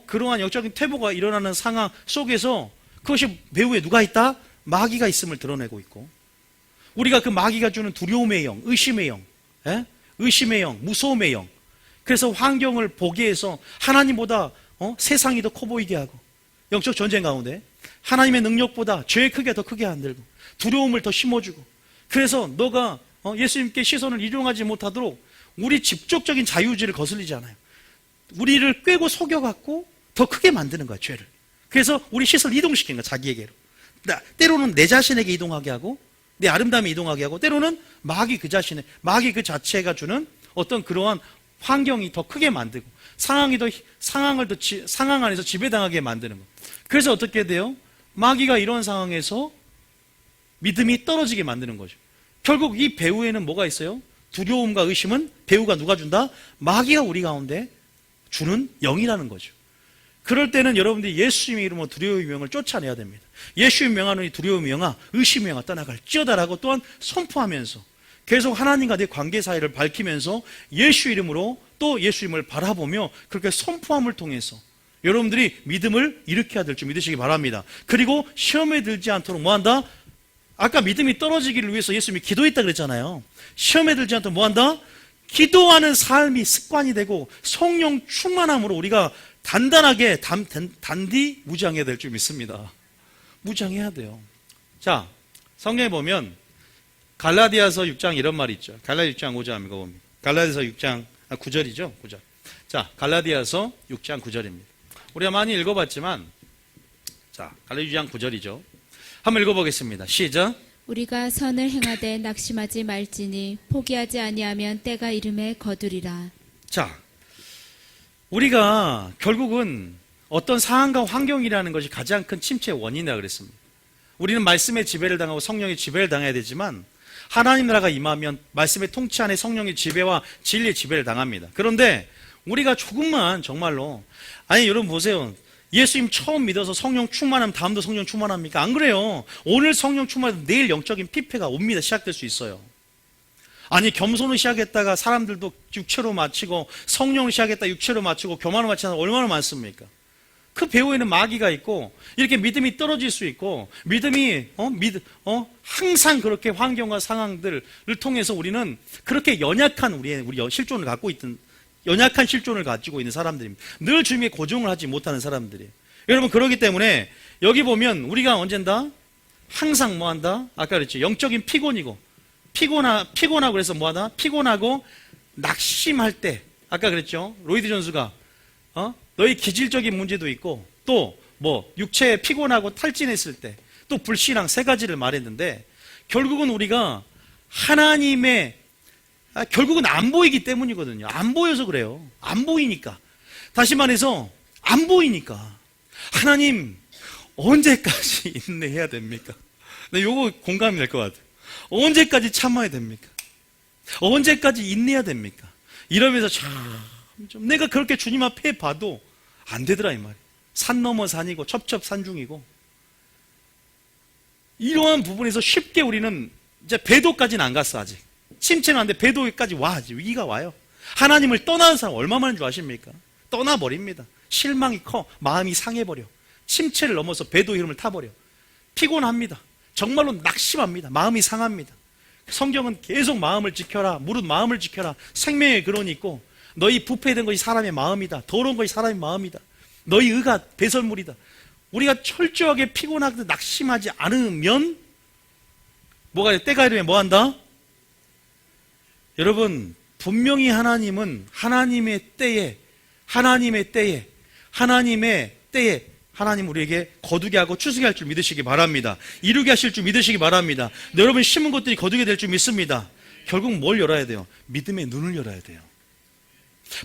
그러한 영적인 퇴보가 일어나는 상황 속에서 그것이 배후에 누가 있다? 마귀가 있음을 드러내고 있고 우리가 그 마귀가 주는 두려움의 영, 의심의 영, 의심의 영, 무서움의 영. 그래서 환경을 보게 해서 하나님보다 세상이 더 커 보이게 하고 영적 전쟁 가운데 하나님의 능력보다 죄의 크기가 더 크게 만들고 두려움을 더 심어주고 그래서 너가 예수님께 시선을 이동하지 못하도록 우리 직접적인 자유의지를 거슬리지 않아요. 우리를 꿰고 속여갖고 더 크게 만드는 거야, 죄를. 그래서 우리 시선을 이동시키는 거야, 자기에게로. 때로는 내 자신에게 이동하게 하고 내 아름다움에 이동하게 하고 때로는 마귀 그 자체가 주는 어떤 그러한 환경이 더 크게 만들고 상황을 상황 안에서 지배당하게 만드는 거. 그래서 어떻게 돼요? 마귀가 이런 상황에서 믿음이 떨어지게 만드는 거죠. 결국 이 배후에는 뭐가 있어요? 두려움과 의심은 배후가 누가 준다? 마귀가 우리 가운데 주는 영이라는 거죠. 그럴 때는 여러분들이 예수님의 이름으로 두려움의 명을 쫓아내야 됩니다. 예수의 명하노니 두려움의 영아 의심의 영아 떠나갈지어다라고 또한 선포하면서 계속 하나님과 내 관계 사이를 밝히면서 예수 이름으로 또 예수 이름을 바라보며 그렇게 선포함을 통해서 여러분들이 믿음을 일으켜야 될 줄 믿으시기 바랍니다. 그리고 시험에 들지 않도록 뭐한다? 아까 믿음이 떨어지기를 위해서 예수님이 기도했다 그랬잖아요. 시험에 들지 않도록 뭐한다? 기도하는 삶이 습관이 되고 성령 충만함으로 우리가 단단하게 단디 무장해야 될 줄 믿습니다. 무장해야 돼요. 자, 성경에 보면 갈라디아서 6장 이런 말이 있죠. 갈라디아 6장 5절 읽어봅니다. 갈라디아서 6장 9절이죠. 9절. 자, 갈라디아서 6장 9절입니다. 우리가 많이 읽어봤지만 자, 갈라디아 6장 9절이죠. 한번 읽어보겠습니다. 시작. 우리가 선을 행하되 낙심하지 말지니 포기하지 아니하면 때가 이름에 거두리라. 자, 우리가 결국은 어떤 상황과 환경이라는 것이 가장 큰 침체의 원인이라 그랬습니다. 우리는 말씀의 지배를 당하고 성령의 지배를 당해야 되지만 하나님 나라가 임하면 말씀의 통치 안에 성령의 지배와 진리의 지배를 당합니다. 그런데 우리가 조금만 정말로 아니 여러분 보세요. 예수님 처음 믿어서 성령 충만하면 다음도 성령 충만합니까? 안 그래요. 오늘 성령 충만하면 내일 영적인 피폐가 옵니다. 시작될 수 있어요. 아니 겸손을 시작했다가 사람들도 육체로 마치고 성령을 시작했다 육체로 마치고 교만을 마치는 사람 얼마나 많습니까? 그 배후에는 마귀가 있고 이렇게 믿음이 떨어질 수 있고 믿음이 항상 그렇게 환경과 상황들을 통해서 우리는 그렇게 연약한 우리 실존을 갖고 있던 연약한 실존을 가지고 있는 사람들입니다. 늘 주님의 고정을 하지 못하는 사람들이에요. 여러분 그렇기 때문에 여기 보면 우리가 언젠다 항상 뭐한다? 아까 그랬죠. 영적인 피곤이고 피곤하고 그래서 뭐하다? 피곤하고 낙심할 때 아까 그랬죠. 로이드 존스가 너희 기질적인 문제도 있고 또 뭐 육체에 피곤하고 탈진했을 때 또 불신앙 세 가지를 말했는데 결국은 우리가 하나님의 결국은 안 보이기 때문이거든요. 안 보여서 그래요. 안 보이니까. 다시 말해서 안 보이니까. 하나님 언제까지 인내해야 됩니까? 네, 요거 공감이 될 것 같아요. 언제까지 참아야 됩니까? 언제까지 인내해야 됩니까? 이러면서 좀 내가 그렇게 주님 앞에 봐도 안 되더라 이 말이에요. 산 넘어 산이고 첩첩산중이고 이러한 부분에서 쉽게 우리는 이제 배도까지는 안 갔어 아직. 침체는 안 돼. 배도까지 와. 위기가 와요. 하나님을 떠나는 사람 얼마 많은 줄 아십니까? 떠나버립니다. 실망이 커. 마음이 상해버려. 침체를 넘어서 배도의 흐름을 타버려. 피곤합니다. 정말로 낙심합니다. 마음이 상합니다. 성경은 계속 마음을 지켜라. 무릇 마음을 지켜라. 생명의 근원이 있고 너희 부패된 것이 사람의 마음이다. 더러운 것이 사람의 마음이다. 너희 의가 배설물이다. 우리가 철저하게 피곤하게 낙심하지 않으면 뭐가 때가 이르면 뭐한다? 여러분 분명히 하나님은 하나님의 때에 하나님 우리에게 거두게 하고 추수게 할 줄 믿으시기 바랍니다. 이루게 하실 줄 믿으시기 바랍니다. 여러분 심은 것들이 거두게 될 줄 믿습니다. 결국 뭘 열어야 돼요? 믿음의 눈을 열어야 돼요.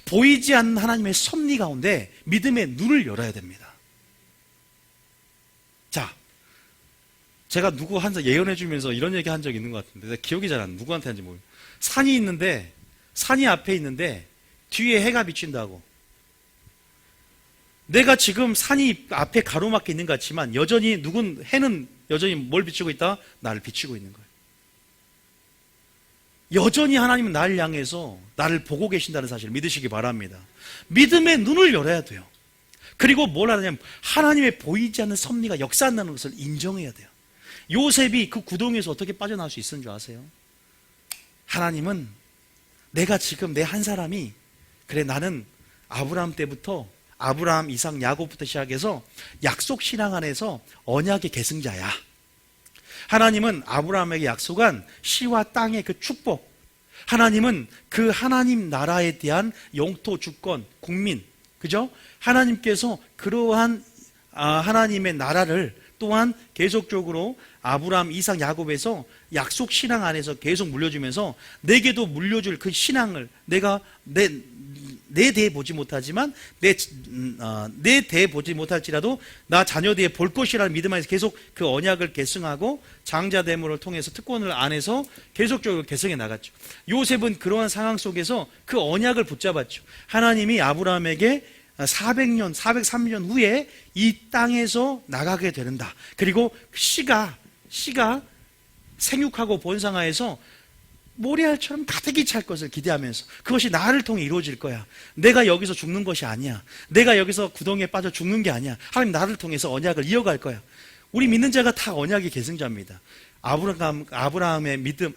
보이지 않는 하나님의 섭리 가운데 믿음의 눈을 열어야 됩니다. 자, 제가 누구 한테 예언해 주면서 이런 얘기 한 적이 있는 것 같은데 기억이 잘 안 나. 누구한테 한지 모르겠어요. 산이 앞에 있는데 뒤에 해가 비친다고. 내가 지금 산이 앞에 가로막혀 있는 것 같지만 여전히 해는 여전히 뭘 비추고 있다? 나를 비추고 있는 거예요. 여전히 하나님은 나를 향해서 나를 보고 계신다는 사실을 믿으시기 바랍니다. 믿음의 눈을 열어야 돼요. 그리고 뭘 하냐면 하나님의 보이지 않는 섭리가 역사한다는 것을 인정해야 돼요. 요셉이 그 구덩이에서 어떻게 빠져나올 수 있었는 줄 아세요? 하나님은 내가 지금 내 한 사람이 그래 나는 아브라함 때부터 아브라함, 이삭, 야곱부터 시작해서 약속 신앙 안에서 언약의 계승자야. 하나님은 아브라함에게 약속한 시와 땅의 그 축복, 하나님은 그 하나님 나라에 대한 영토, 주권, 국민, 그죠? 하나님께서 그러한 하나님의 나라를 또한 계속적으로 아브라함, 이삭, 야곱에서 약속 신앙 안에서 계속 물려주면서 내게도 물려줄 그 신앙을 내가 내 대에 보지 못하지만 내 대에 보지 못할지라도 나 자녀 대에 볼 것이라는 믿음 안에서 계속 그 언약을 계승하고 장자대물을 통해서 특권을 안에서 계속적으로 계승해 나갔죠. 요셉은 그러한 상황 속에서 그 언약을 붙잡았죠. 하나님이 아브라함에게 400년, 403년 후에 이 땅에서 나가게 된다. 그리고 씨가 생육하고 번성하여서 모래알처럼 가득히 찰 것을 기대하면서 그것이 나를 통해 이루어질 거야. 내가 여기서 죽는 것이 아니야. 내가 여기서 구덩이에 빠져 죽는 게 아니야. 하나님 나를 통해서 언약을 이어갈 거야. 우리 믿는 자가 다 언약의 계승자입니다. 아브라함의 믿음,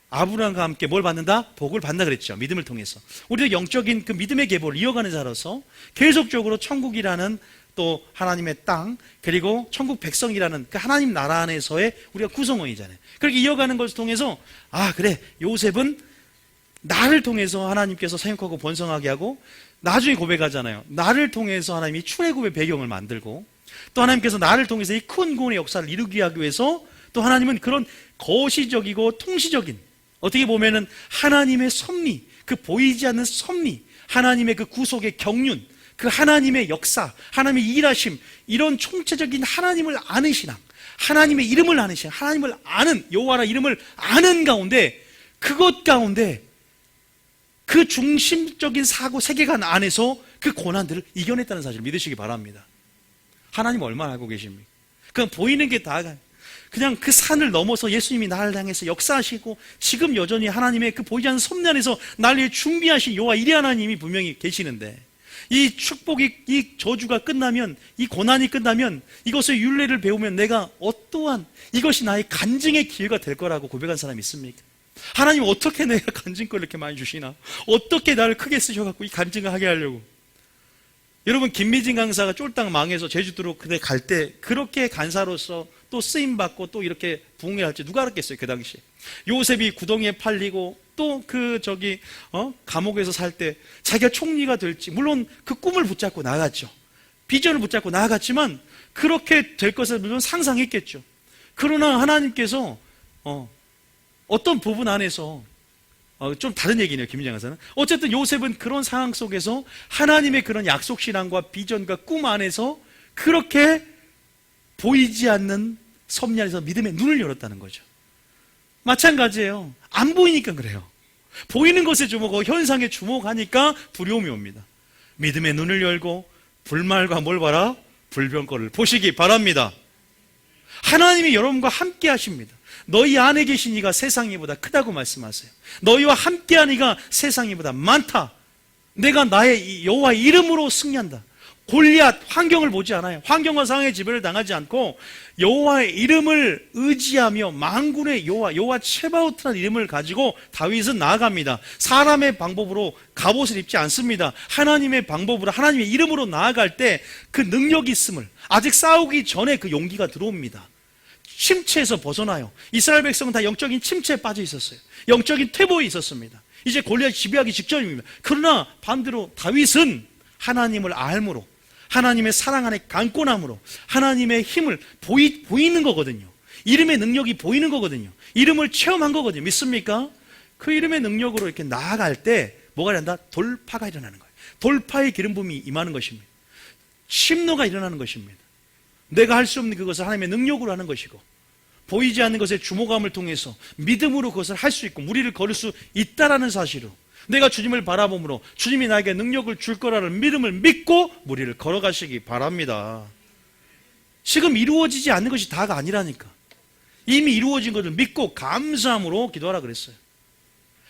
아브라함과 함께 뭘 받는다? 복을 받는다 그랬죠. 믿음을 통해서. 우리도 영적인 그 믿음의 계보를 이어가는 자로서 계속적으로 천국이라는 또 하나님의 땅, 그리고 천국 백성이라는 그 하나님 나라 안에서의 우리가 구성원이잖아요. 그렇게 이어가는 것을 통해서 그래, 요셉은 나를 통해서 하나님께서 생육하고 번성하게 하고 나중에 고백하잖아요. 나를 통해서 하나님이 출애굽의 배경을 만들고 또 하나님께서 나를 통해서 이 큰 구원의 역사를 이루기 하기 위해서 또 하나님은 그런 거시적이고 통시적인 어떻게 보면은 하나님의 섭리, 그 보이지 않는 섭리, 하나님의 그 구속의 경륜, 그 하나님의 역사, 하나님의 일하심, 이런 총체적인 하나님을 아는 신앙, 하나님의 이름을 아는 신앙, 하나님을 아는 여호와라 이름을 아는 가운데 그것 가운데 그 중심적인 사고 세계관 안에서 그 고난들을 이겨냈다는 사실을 믿으시기 바랍니다. 하나님 얼마나 알고 계십니까? 그냥 보이는 게 다 그냥 그 산을 넘어서 예수님이 나를 향해서 역사하시고 지금 여전히 하나님의 그 보이지 않는 섭리 안에서 나를 위해 준비하신 여호와 이레 하나님이 분명히 계시는데 이 축복이, 이 저주가 끝나면, 이 고난이 끝나면 이것의 율례를 배우면 내가 어떠한 이것이 나의 간증의 기회가 될 거라고 고백한 사람이 있습니까? 하나님 어떻게 내가 간증권을 이렇게 많이 주시나? 어떻게 나를 크게 쓰셔갖고 이 간증을 하게 하려고? 여러분, 김미진 강사가 쫄딱 망해서 제주도로 그때 갈 때 그렇게 간사로서 또 쓰임받고 또 이렇게 부흥회를 할지 누가 알았겠어요, 그 당시에. 요셉이 구덩이에 팔리고 또 감옥에서 살 때 자기가 총리가 될지, 물론 그 꿈을 붙잡고 나갔죠. 비전을 붙잡고 나갔지만 그렇게 될 것을 물론 상상했겠죠. 그러나 하나님께서 어떤 부분 안에서 좀 다른 얘기네요, 김민정 강사는. 어쨌든 요셉은 그런 상황 속에서 하나님의 그런 약속 신앙과 비전과 꿈 안에서 그렇게 보이지 않는 섭리 안에서 믿음의 눈을 열었다는 거죠. 마찬가지예요. 안 보이니까 그래요. 보이는 것에 주목하고 현상에 주목하니까 두려움이 옵니다. 믿음의 눈을 열고 불말과 뭘 봐라? 불병거를 보시기 바랍니다. 하나님이 여러분과 함께 하십니다. 너희 안에 계신 이가 세상 이보다 크다고 말씀하세요. 너희와 함께한 이가 세상 이보다 많다. 내가 나의 여호와 이름으로 승리한다. 골리앗 환경을 보지 않아요. 환경과 상황의 지배를 당하지 않고 여호와의 이름을 의지하며 만군의 여호와 체바오트라는 이름을 가지고 다윗은 나아갑니다. 사람의 방법으로 갑옷을 입지 않습니다. 하나님의 방법으로 하나님의 이름으로 나아갈 때 그 능력이 있음을, 아직 싸우기 전에 그 용기가 들어옵니다. 침체에서 벗어나요. 이스라엘 백성은 다 영적인 침체에 빠져 있었어요. 영적인 퇴보에 있었습니다. 이제 골리앗이 지배하기 직전입니다. 그러나 반대로 다윗은 하나님을 알므로, 하나님의 사랑 안에 강권함으로 하나님의 힘을 보이는 거거든요. 이름의 능력이 보이는 거거든요. 이름을 체험한 거거든요. 믿습니까? 그 이름의 능력으로 이렇게 나아갈 때 뭐가 일어난다? 돌파가 일어나는 거예요. 돌파의 기름 부음이 임하는 것입니다. 심노가 일어나는 것입니다. 내가 할 수 없는 그것을 하나님의 능력으로 하는 것이고, 보이지 않는 것의 주목함을 통해서 믿음으로 그것을 할 수 있고 무리를 걸을 수 있다라는 사실로, 내가 주님을 바라봄으로 주님이 나에게 능력을 줄 거라는 믿음을 믿고 무리를 걸어가시기 바랍니다. 지금 이루어지지 않는 것이 다가 아니라니까. 이미 이루어진 것을 믿고 감사함으로 기도하라 그랬어요.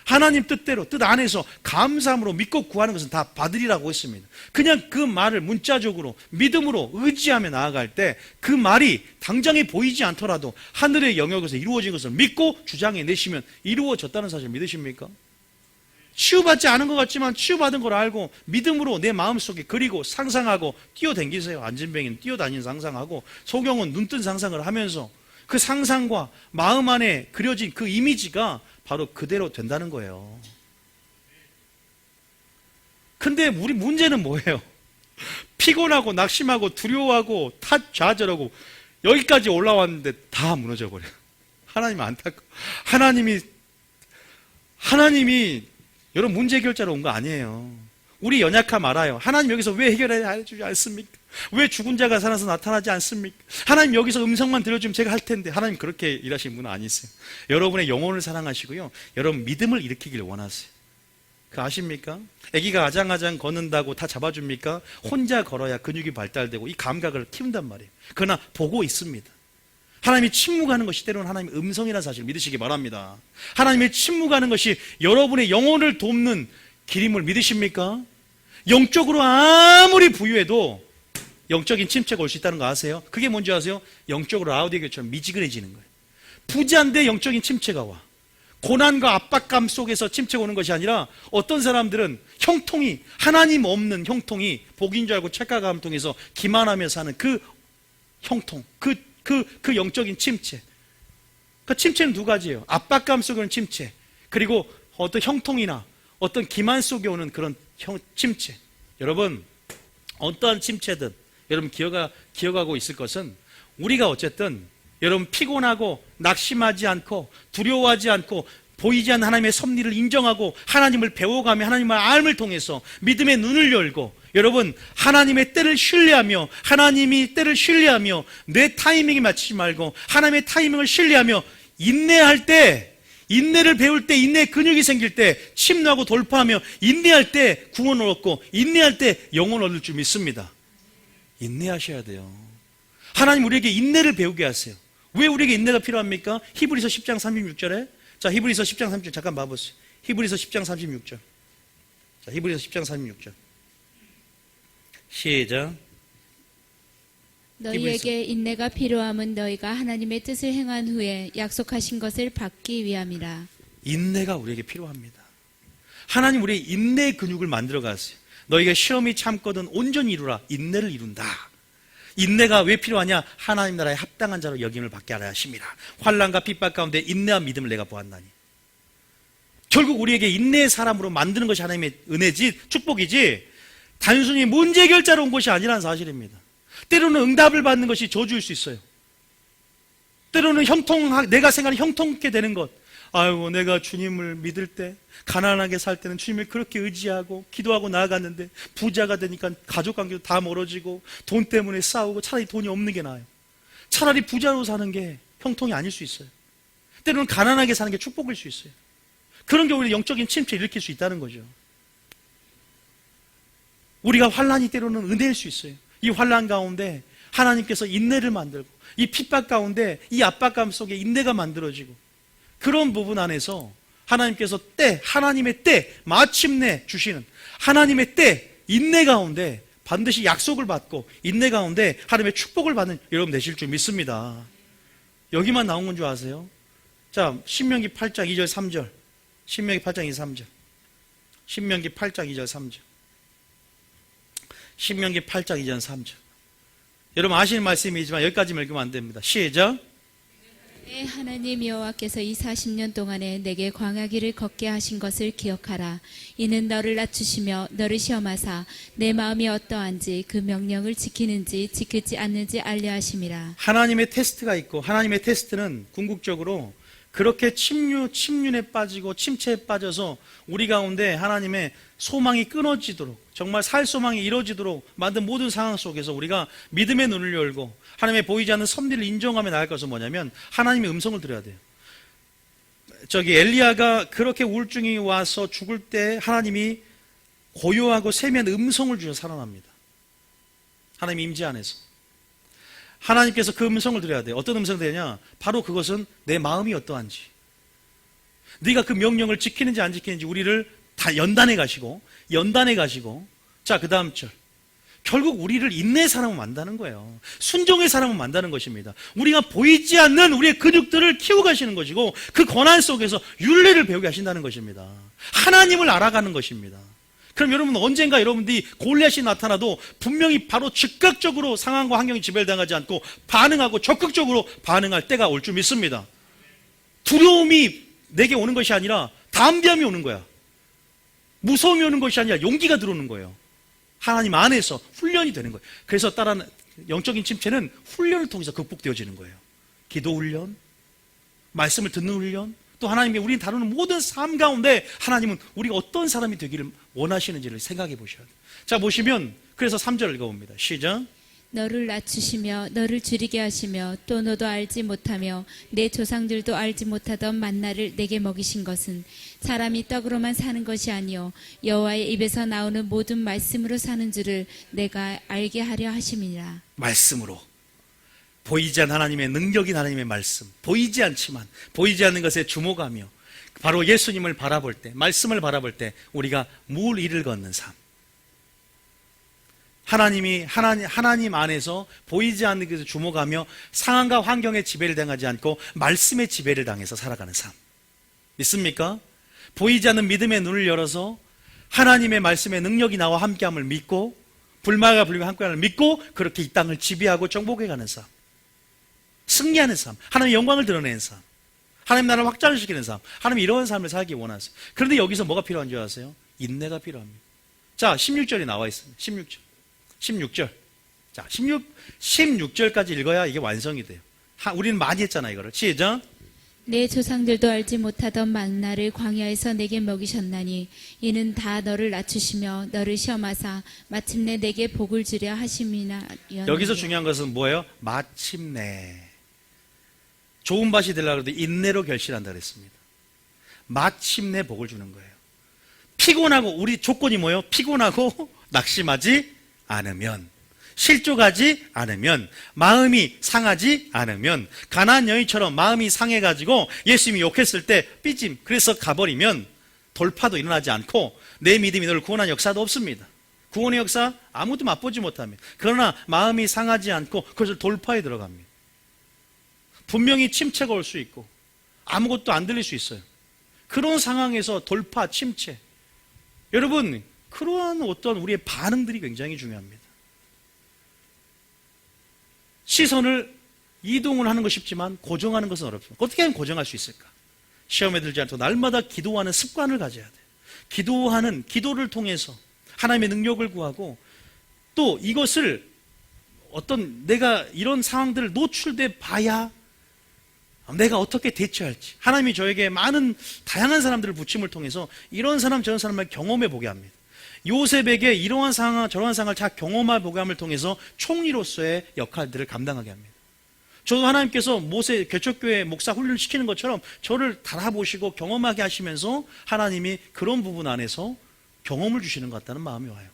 하나님 뜻대로, 뜻 안에서 감사함으로 믿고 구하는 것은 다 받으리라고 했습니다. 그냥 그 말을 문자적으로 믿음으로 의지하며 나아갈 때 그 말이 당장에 보이지 않더라도 하늘의 영역에서 이루어진 것을 믿고 주장해 내시면 이루어졌다는 사실 믿으십니까? 치유받지 않은 것 같지만 치유받은 걸 알고 믿음으로 내 마음속에 그리고 상상하고 뛰어댕기세요. 안진뱅이는 뛰어다니는 상상하고 소경은 눈뜬 상상을 하면서 그 상상과 마음 안에 그려진 그 이미지가 바로 그대로 된다는 거예요. 근데 우리 문제는 뭐예요? 피곤하고 낙심하고 두려워하고 좌절하고 여기까지 올라왔는데 다 무너져 버려요. 하나님 안타까워. 하나님이 여러분 문제 해결자로 온 거 아니에요. 우리 연약함 알아요. 하나님 여기서 왜 해결해 주지 않습니까? 왜 죽은 자가 살아서 나타나지 않습니까? 하나님 여기서 음성만 들려주면 제가 할 텐데. 하나님 그렇게 일하시는 분은 아니세요. 여러분의 영혼을 사랑하시고요, 여러분 믿음을 일으키길 원하세요. 그 아십니까? 아기가 아장아장 걷는다고 다 잡아줍니까? 혼자 걸어야 근육이 발달되고 이 감각을 키운단 말이에요. 그러나 보고 있습니다. 하나님이 침묵하는 것이 때로는 하나님의 음성이라는 사실을 믿으시기 바랍니다. 하나님의 침묵하는 것이 여러분의 영혼을 돕는 길임을 믿으십니까? 영적으로 아무리 부유해도 영적인 침체가 올 수 있다는 거 아세요? 그게 뭔지 아세요? 영적으로 라우디게처럼 미지근해지는 거예요. 부자인데 영적인 침체가 와. 고난과 압박감 속에서 침체가 오는 것이 아니라 어떤 사람들은 형통이, 하나님 없는 형통이 복인 줄 알고 착각함 통해서 기만하며 사는 그 형통, 그 영적인 침체. 그 침체는 두 가지예요. 압박감 속에 오는 침체, 그리고 어떤 형통이나 어떤 기만 속에 오는 그런 침체. 여러분, 어떠한 침체든 여러분 기억하고 있을 것은, 우리가 어쨌든 여러분 피곤하고 낙심하지 않고 두려워하지 않고 보이지 않는 하나님의 섭리를 인정하고 하나님을 배워가며 하나님의 알을 통해서 믿음의 눈을 열고, 여러분 하나님의 때를 신뢰하며, 하나님이 때를 신뢰하며 내 타이밍에 맞추지 말고 하나님의 타이밍을 신뢰하며 인내할 때, 인내를 배울 때, 인내의 근육이 생길 때 침노하고 돌파하며, 인내할 때 구원을 얻고 인내할 때 영혼을 얻을 줄 믿습니다. 인내하셔야 돼요. 하나님 우리에게 인내를 배우게 하세요. 왜 우리에게 인내가 필요합니까? 히브리서 10장 36절에, 자, 히브리서 10장 36절 잠깐 봐보세요. 히브리서 10장 36절. 자, 히브리서 10장 36절. 시작. 너희에게 인내가 필요함은 너희가 하나님의 뜻을 행한 후에 약속하신 것을 받기 위함이라. 인내가 우리에게 필요합니다. 하나님 우리의 인내의 근육을 만들어 가세요. 너희가 시험이 참거든 온전히 이루라. 인내를 이룬다. 인내가 왜 필요하냐? 하나님 나라에 합당한 자로 여김을 받게 하려 하심이라. 환난과 핍박 가운데 인내와 믿음을 내가 보았나니. 결국 우리에게 인내의 사람으로 만드는 것이 하나님의 은혜지, 축복이지, 단순히 문제 해결자로 온 것이 아니라는 사실입니다. 때로는 응답을 받는 것이 저주일 수 있어요. 때로는 내가 생각하는 형통케 되는 것. 아이고, 내가 주님을 믿을 때, 가난하게 살 때는 주님을 그렇게 의지하고 기도하고 나아갔는데 부자가 되니까 가족관계도 다 멀어지고 돈 때문에 싸우고 차라리 돈이 없는 게 나아요. 차라리 부자로 사는 게 형통이 아닐 수 있어요. 때로는 가난하게 사는 게 축복일 수 있어요. 그런 경우에 영적인 침체를 일으킬 수 있다는 거죠. 우리가 환난이 때로는 은혜일 수 있어요. 이 환난 가운데 하나님께서 인내를 만들고, 이 핍박 가운데 이 압박감 속에 인내가 만들어지고, 그런 부분 안에서 하나님께서 하나님의 때, 마침내 주시는 하나님의 때, 인내 가운데 반드시 약속을 받고 인내 가운데 하나님의 축복을 받는 여러분 되실 줄 믿습니다. 여기만 나온 건 줄 아세요? 자, 신명기 8장 2절 3절. 신명기 8장 2, 3절. 신명기 8장 2절 3절. 신명기 8장 2절 3절. 여러분 아시는 말씀이지만 여기까지 읽으면 안 됩니다. 시작. 내 하나님 여호와께서 이 40년 동안에 내게 광야길을 걷게 하신 것을 기억하라. 이는 너를 낮추시며 너를 시험하사 내 마음이 어떠한지 그 명령을 지키는지 지키지 않는지 알려 하심이라. 하나님의 테스트가 있고, 하나님의 테스트는 궁극적으로 그렇게 침륜에 빠지고 침체에 빠져서 우리 가운데 하나님의 소망이 끊어지도록, 정말 살 소망이 이루어지도록 만든 모든 상황 속에서 우리가 믿음의 눈을 열고 하나님의 보이지 않는 섭리를 인정하며 나갈 것은 뭐냐면 하나님의 음성을 들어야 돼요. 엘리야가 그렇게 우울증이 와서 죽을 때 하나님이 고요하고 세미한 음성을 주셔서 살아납니다. 하나님 임재 안에서 하나님께서 그 음성을 들어야 돼요. 어떤 음성이 되냐? 바로 그것은 내 마음이 어떠한지, 네가 그 명령을 지키는지 안 지키는지 우리를 다 연단해 가시고, 자, 그 다음 절. 결국 우리를 인내의 사람을 만드는 거예요. 순종의 사람을 만드는 것입니다. 우리가 보이지 않는 우리의 근육들을 키워 가시는 것이고, 그 고난 속에서 윤례를 배우게 하신다는 것입니다. 하나님을 알아가는 것입니다. 그럼 여러분 언젠가 여러분들이 골리앗이 나타나도 분명히 바로 즉각적으로 상황과 환경이 지배당하지 않고 반응하고 적극적으로 반응할 때가 올 줄 믿습니다. 두려움이 내게 오는 것이 아니라 담대함이 오는 거야. 무서움이 오는 것이 아니라 용기가 들어오는 거예요. 하나님 안에서 훈련이 되는 거예요. 그래서 따라하는 영적인 침체는 훈련을 통해서 극복되어지는 거예요. 기도 훈련, 말씀을 듣는 훈련, 또 하나님이 우리 다루는 모든 삶 가운데 하나님은 우리가 어떤 사람이 되기를 원하시는지를 생각해 보셔야 돼요. 자, 보시면 그래서 3절 읽어봅니다. 시작. 너를 낮추시며 너를 줄이게 하시며 또 너도 알지 못하며 내 조상들도 알지 못하던 만나를 내게 먹이신 것은 사람이 떡으로만 사는 것이 아니요 여호와의 입에서 나오는 모든 말씀으로 사는 줄을 내가 알게 하려 하심이라. 말씀으로. 보이지 않는 하나님의 능력인 하나님의 말씀. 보이지 않지만 보이지 않는 것에 주목하며 바로 예수님을 바라볼 때, 말씀을 바라볼 때 우리가 물 위를 걷는 삶. 하나님 안에서 보이지 않는 것에 주목하며 상황과 환경의 지배를 당하지 않고 말씀의 지배를 당해서 살아가는 삶. 믿습니까? 보이지 않는 믿음의 눈을 열어서 하나님의 말씀의 능력이 나와 함께함을 믿고 불말과 불림과 함께함을 믿고 그렇게 이 땅을 지배하고 정복해가는 삶. 승리하는 삶. 하나님의 영광을 드러내는 삶. 하나님 나라를 확장시키는 삶. 하나님 이런 삶을 살기 원하세요. 그런데 여기서 뭐가 필요한 줄 아세요? 인내가 필요합니다. 자, 16절이 나와 있습니다. 16절. 자, 16절까지 읽어야 이게 완성이 돼요. 우리는 많이 했잖아, 이거를. 시작. 내 조상들도 알지 못하던 만나를 광야에서 내게 먹이셨나니 이는 다 너를 낮추시며 너를 시험하사 마침내 내게 복을 주려 하심이나. 여기서 중요한 것은 뭐예요? 마침내. 좋은 밭이 되려고 해도 인내로 결실한다 그랬습니다. 마침내 복을 주는 거예요. 피곤하고, 우리 조건이 뭐예요? 피곤하고 낙심하지 않으면, 실족하지 않으면, 마음이 상하지 않으면, 가나안 여인처럼 마음이 상해가지고 예수님이 욕했을 때 삐짐, 그래서 가버리면 돌파도 일어나지 않고 내 믿음이 너를 구원한 역사도 없습니다. 구원의 역사 아무도 맛보지 못합니다. 그러나 마음이 상하지 않고 그것을 돌파에 들어갑니다. 분명히 침체가 올 수 있고 아무것도 안 들릴 수 있어요. 그런 상황에서 돌파, 침체. 여러분, 그러한 어떤 우리의 반응들이 굉장히 중요합니다. 시선을 이동을 하는 거 쉽지만 고정하는 것은 어렵습니다. 어떻게 하면 고정할 수 있을까? 시험에 들지 않도록 날마다 기도하는 습관을 가져야 돼요. 기도를 통해서 하나님의 능력을 구하고 또 이것을 내가 이런 상황들을 노출돼 봐야 내가 어떻게 대처할지. 하나님이 저에게 많은 다양한 사람들을 부침을 통해서 이런 사람 저런 사람을 경험해 보게 합니다. 요셉에게 이러한 상황 저러한 상황을 잘 경험해 보게 함을 통해서 총리로서의 역할들을 감당하게 합니다. 저도 하나님께서 모세 개척교회 목사 훈련을 시키는 것처럼 저를 달아보시고 경험하게 하시면서 하나님이 그런 부분 안에서 경험을 주시는 것 같다는 마음이 와요.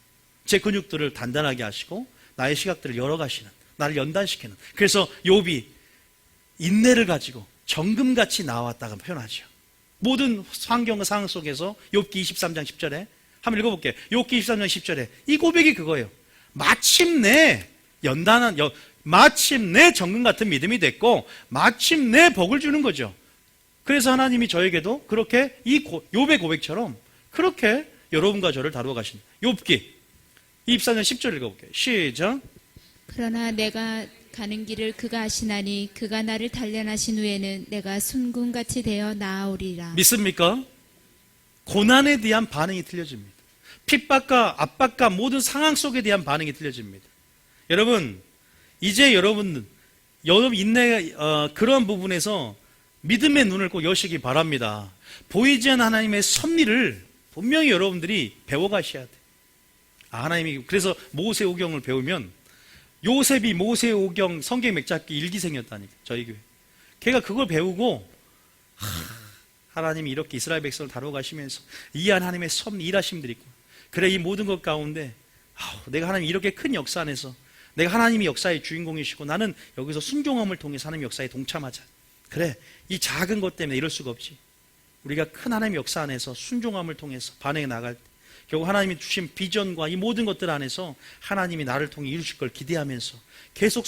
제 근육들을 단단하게 하시고 나의 시각들을 열어가시는, 나를 연단시키는. 그래서 욥이 인내를 가지고 정금같이 나왔다고 표현하죠. 모든 환경과 상황 속에서 욥기 23장 10절에 한번 읽어볼게요. 욥기 23장 10절에 이 고백이 그거예요. 마침내 마침내 정금 같은 믿음이 됐고 마침내 복을 주는 거죠. 그래서 하나님이 저에게도 그렇게 이 욥의 고백처럼 그렇게 여러분과 저를 다루어 가십니다. 욥기 24장 10절 읽어볼게요. 시작. 그러나 내가 가는 길을 그가 아시나니 그가 나를 단련하신 후에는 내가 순금같이 되어 나아오리라. 믿습니까? 고난에 대한 반응이 틀려집니다. 핍박과 압박과 모든 상황 속에 대한 반응이 틀려집니다. 여러분, 이제 여러분 인내 그런 부분에서 믿음의 눈을 꼭 여시기 바랍니다. 보이지 않는 하나님의 섭리를 분명히 여러분들이 배워가셔야 돼요. 하나님이 그래서 모세오경을 배우면 요셉이 모세오경 성경 맥잡기 일기생이었다니까. 저희 교회 걔가 그걸 배우고 하나님이 이렇게 이스라엘 백성을 다루어 가시면서 이 하나님의 섭리 일하심들이 있고 그래 이 모든 것 가운데 내가 하나님 이렇게 큰 역사 안에서 내가 하나님이 역사의 주인공이시고 나는 여기서 순종함을 통해서 하나님 역사에 동참하자. 그래 이 작은 것 때문에 이럴 수가 없지. 우리가 큰 하나님의 역사 안에서 순종함을 통해서 반응해 나갈 때 결국 하나님이 주신 비전과 이 모든 것들 안에서 하나님이 나를 통해 이루실 걸 기대하면서 계속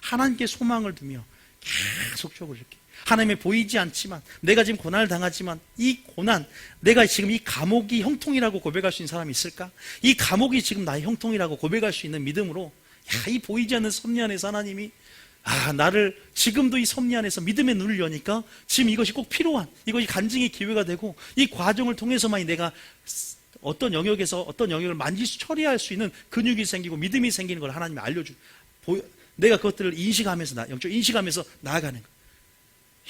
하나님께 소망을 두며 계속적으로 이렇게 하나님의 보이지 않지만 내가 지금 고난을 당하지만 이 고난, 내가 지금 이 감옥이 형통이라고 고백할 수 있는 사람이 있을까? 이 감옥이 지금 나의 형통이라고 고백할 수 있는 믿음으로 이 보이지 않는 섭리 안에서 하나님이 나를 지금도 이 섭리 안에서 믿음의 눈을 여니까 지금 이것이 꼭 필요한 이것이 간증의 기회가 되고 이 과정을 통해서만이 내가 어떤 영역에서 어떤 영역을 처리할 수 있는 근육이 생기고 믿음이 생기는 걸 하나님이 내가 그것들을 영적 인식하면서 나아가는 거예요.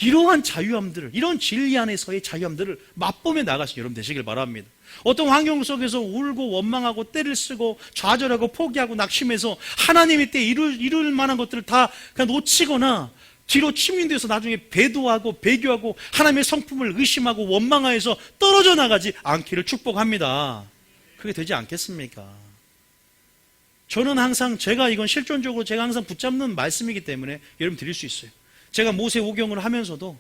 이러한 자유함들을, 이런 진리 안에서의 자유함들을 맛보며 나가신 여러분 되시길 바랍니다. 어떤 환경 속에서 울고 원망하고 때를 쓰고 좌절하고 포기하고 낙심해서 하나님의 때에 이룰 만한 것들을 다 그냥 놓치거나 뒤로 침륜돼서 나중에 배도하고 배교하고 하나님의 성품을 의심하고 원망하여서 떨어져 나가지 않기를 축복합니다. 그게 되지 않겠습니까? 저는 항상 이건 실존적으로 제가 항상 붙잡는 말씀이기 때문에 여러분 드릴 수 있어요. 제가 모세 오경을 하면서도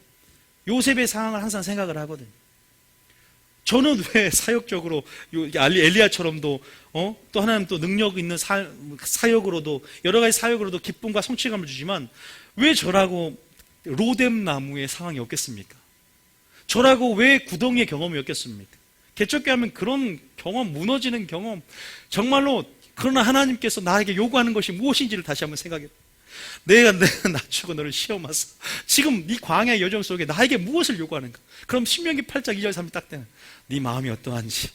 요셉의 상황을 항상 생각을 하거든요. 저는 왜 사역적으로 엘리야처럼도 또 하나님 또 능력 있는 사역으로도 여러 가지 사역으로도 기쁨과 성취감을 주지만 왜 저라고 로뎀 나무의 상황이 없겠습니까? 저라고 왜 구덩이의 경험이 없겠습니까? 개척교회 하면 그런 경험, 무너지는 경험, 정말로 그러나 하나님께서 나에게 요구하는 것이 무엇인지를 다시 한번 생각해. 내가 낮추고 너를 시험하사 지금 네 광야의 여정 속에 나에게 무엇을 요구하는가? 그럼 신명기 8장 2절 3절 딱 되는 네 마음이 어떠한지,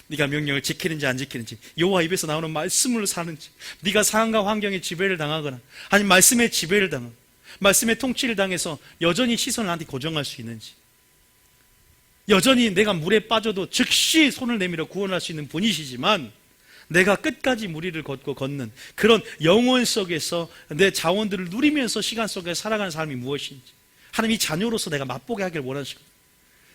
네가 명령을 지키는지 안 지키는지, 여호와 입에서 나오는 말씀으로 사는지, 네가 상황과 환경에 지배를 당하거나 아니면 말씀의 지배를 당하거나 말씀의 통치를 당해서 여전히 시선을 나한테 고정할 수 있는지, 여전히 내가 물에 빠져도 즉시 손을 내밀어 구원할 수 있는 분이시지만 내가 끝까지 무리를 걷고 걷는 그런 영혼 속에서 내 자원들을 누리면서 시간 속에 살아가는 삶이 무엇인지, 하나님이 자녀로서 내가 맛보게 하길 원하시고,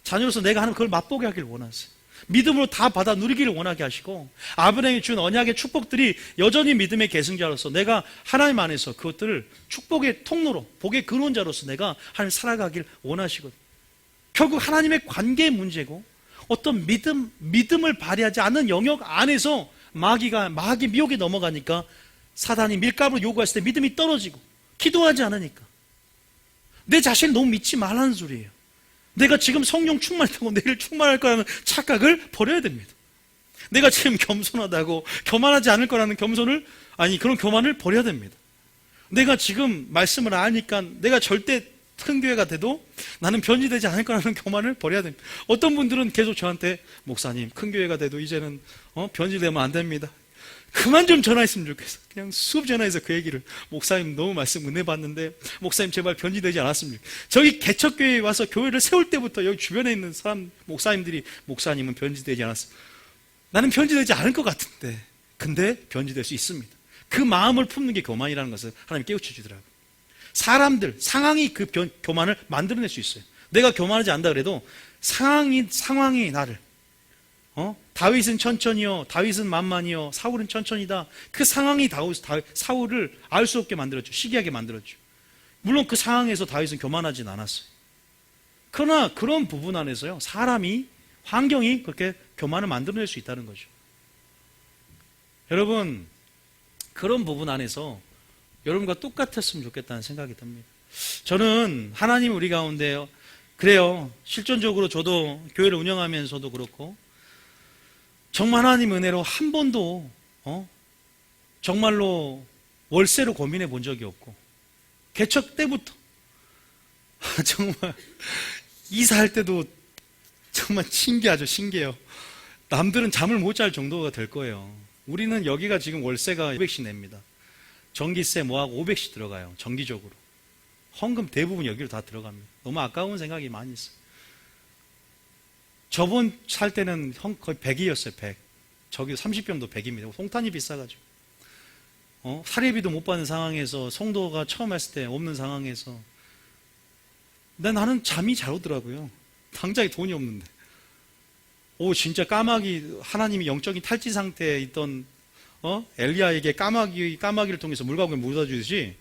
자녀로서 내가 하나님 그걸 맛보게 하길 원하세요. 믿음으로 다 받아 누리기를 원하게 하시고, 아브라함이 준 언약의 축복들이 여전히 믿음의 계승자로서 내가 하나님 안에서 그것들을 축복의 통로로, 복의 근원자로서 내가 하나님 살아가길 원하시거든요. 결국 하나님의 관계의 문제고, 어떤 믿음을 발휘하지 않는 영역 안에서 마귀 미혹에 넘어가니까 사단이 밀가루로 요구했을 때 믿음이 떨어지고, 기도하지 않으니까 내 자신을 너무 믿지 말라는 소리예요. 내가 지금 성령 충만하고 내일 충만할 거라는 착각을 버려야 됩니다. 내가 지금 겸손하다고 교만하지 않을 거라는 그런 교만을 버려야 됩니다. 내가 지금 말씀을 아니까 내가 절대 큰 교회가 돼도 나는 변질되지 않을 거라는 교만을 버려야 됩니다. 어떤 분들은 계속 저한테 목사님 큰 교회가 돼도 이제는 변질되면 안 됩니다. 그만 좀 전화했으면 좋겠어. 그냥 수업 전화해서 그 얘기를, 목사님 너무 말씀 은혜 받는데 목사님 제발 변질되지 않았으면 좋겠어요. 저기 개척교회에 와서 교회를 세울 때부터 여기 주변에 있는 목사님들이 목사님은 변질되지 않았어요. 나는 변질되지 않을 것 같은데, 근데 변질될 수 있습니다. 그 마음을 품는 게 교만이라는 것을 하나님 깨우쳐 주더라고요. 사람들, 상황이 그 교만을 만들어낼 수 있어요. 내가 교만하지 않다 그래도 상황이 나를, 다윗은 천천히요, 다윗은 만만히요, 사울은 천천히다. 그 상황이 사울을 알 수 없게 만들었죠. 시기하게 만들었죠. 물론 그 상황에서 다윗은 교만하진 않았어요. 그러나 그런 부분 안에서요, 환경이 그렇게 교만을 만들어낼 수 있다는 거죠. 여러분, 그런 부분 안에서 여러분과 똑같았으면 좋겠다는 생각이 듭니다. 저는 하나님 우리 가운데, 그래요, 실존적으로 저도 교회를 운영하면서도 그렇고 정말 하나님 은혜로 한 번도 정말로 월세로 고민해 본 적이 없고, 개척 때부터 정말 이사할 때도 정말 신기해요. 남들은 잠을 못 잘 정도가 될 거예요. 우리는 여기가 지금 월세가 500씩 냅니다. 전기세 뭐하고 500씩 들어가요. 정기적으로. 헌금 대부분 여기로 다 들어갑니다. 너무 아까운 생각이 많이 있어요. 저번 살 때는 거의 100이었어요. 100. 저기 30평도 100입니다. 송탄이 비싸가지고. 사례비도 못 받는 상황에서, 성도가 처음 했을 때 없는 상황에서 나는 잠이 잘 오더라고요. 당장에 돈이 없는데. 진짜 하나님이 영적인 탈진 상태에 있던 엘리야에게 까마귀를 통해서 물가공에 묻어주듯이,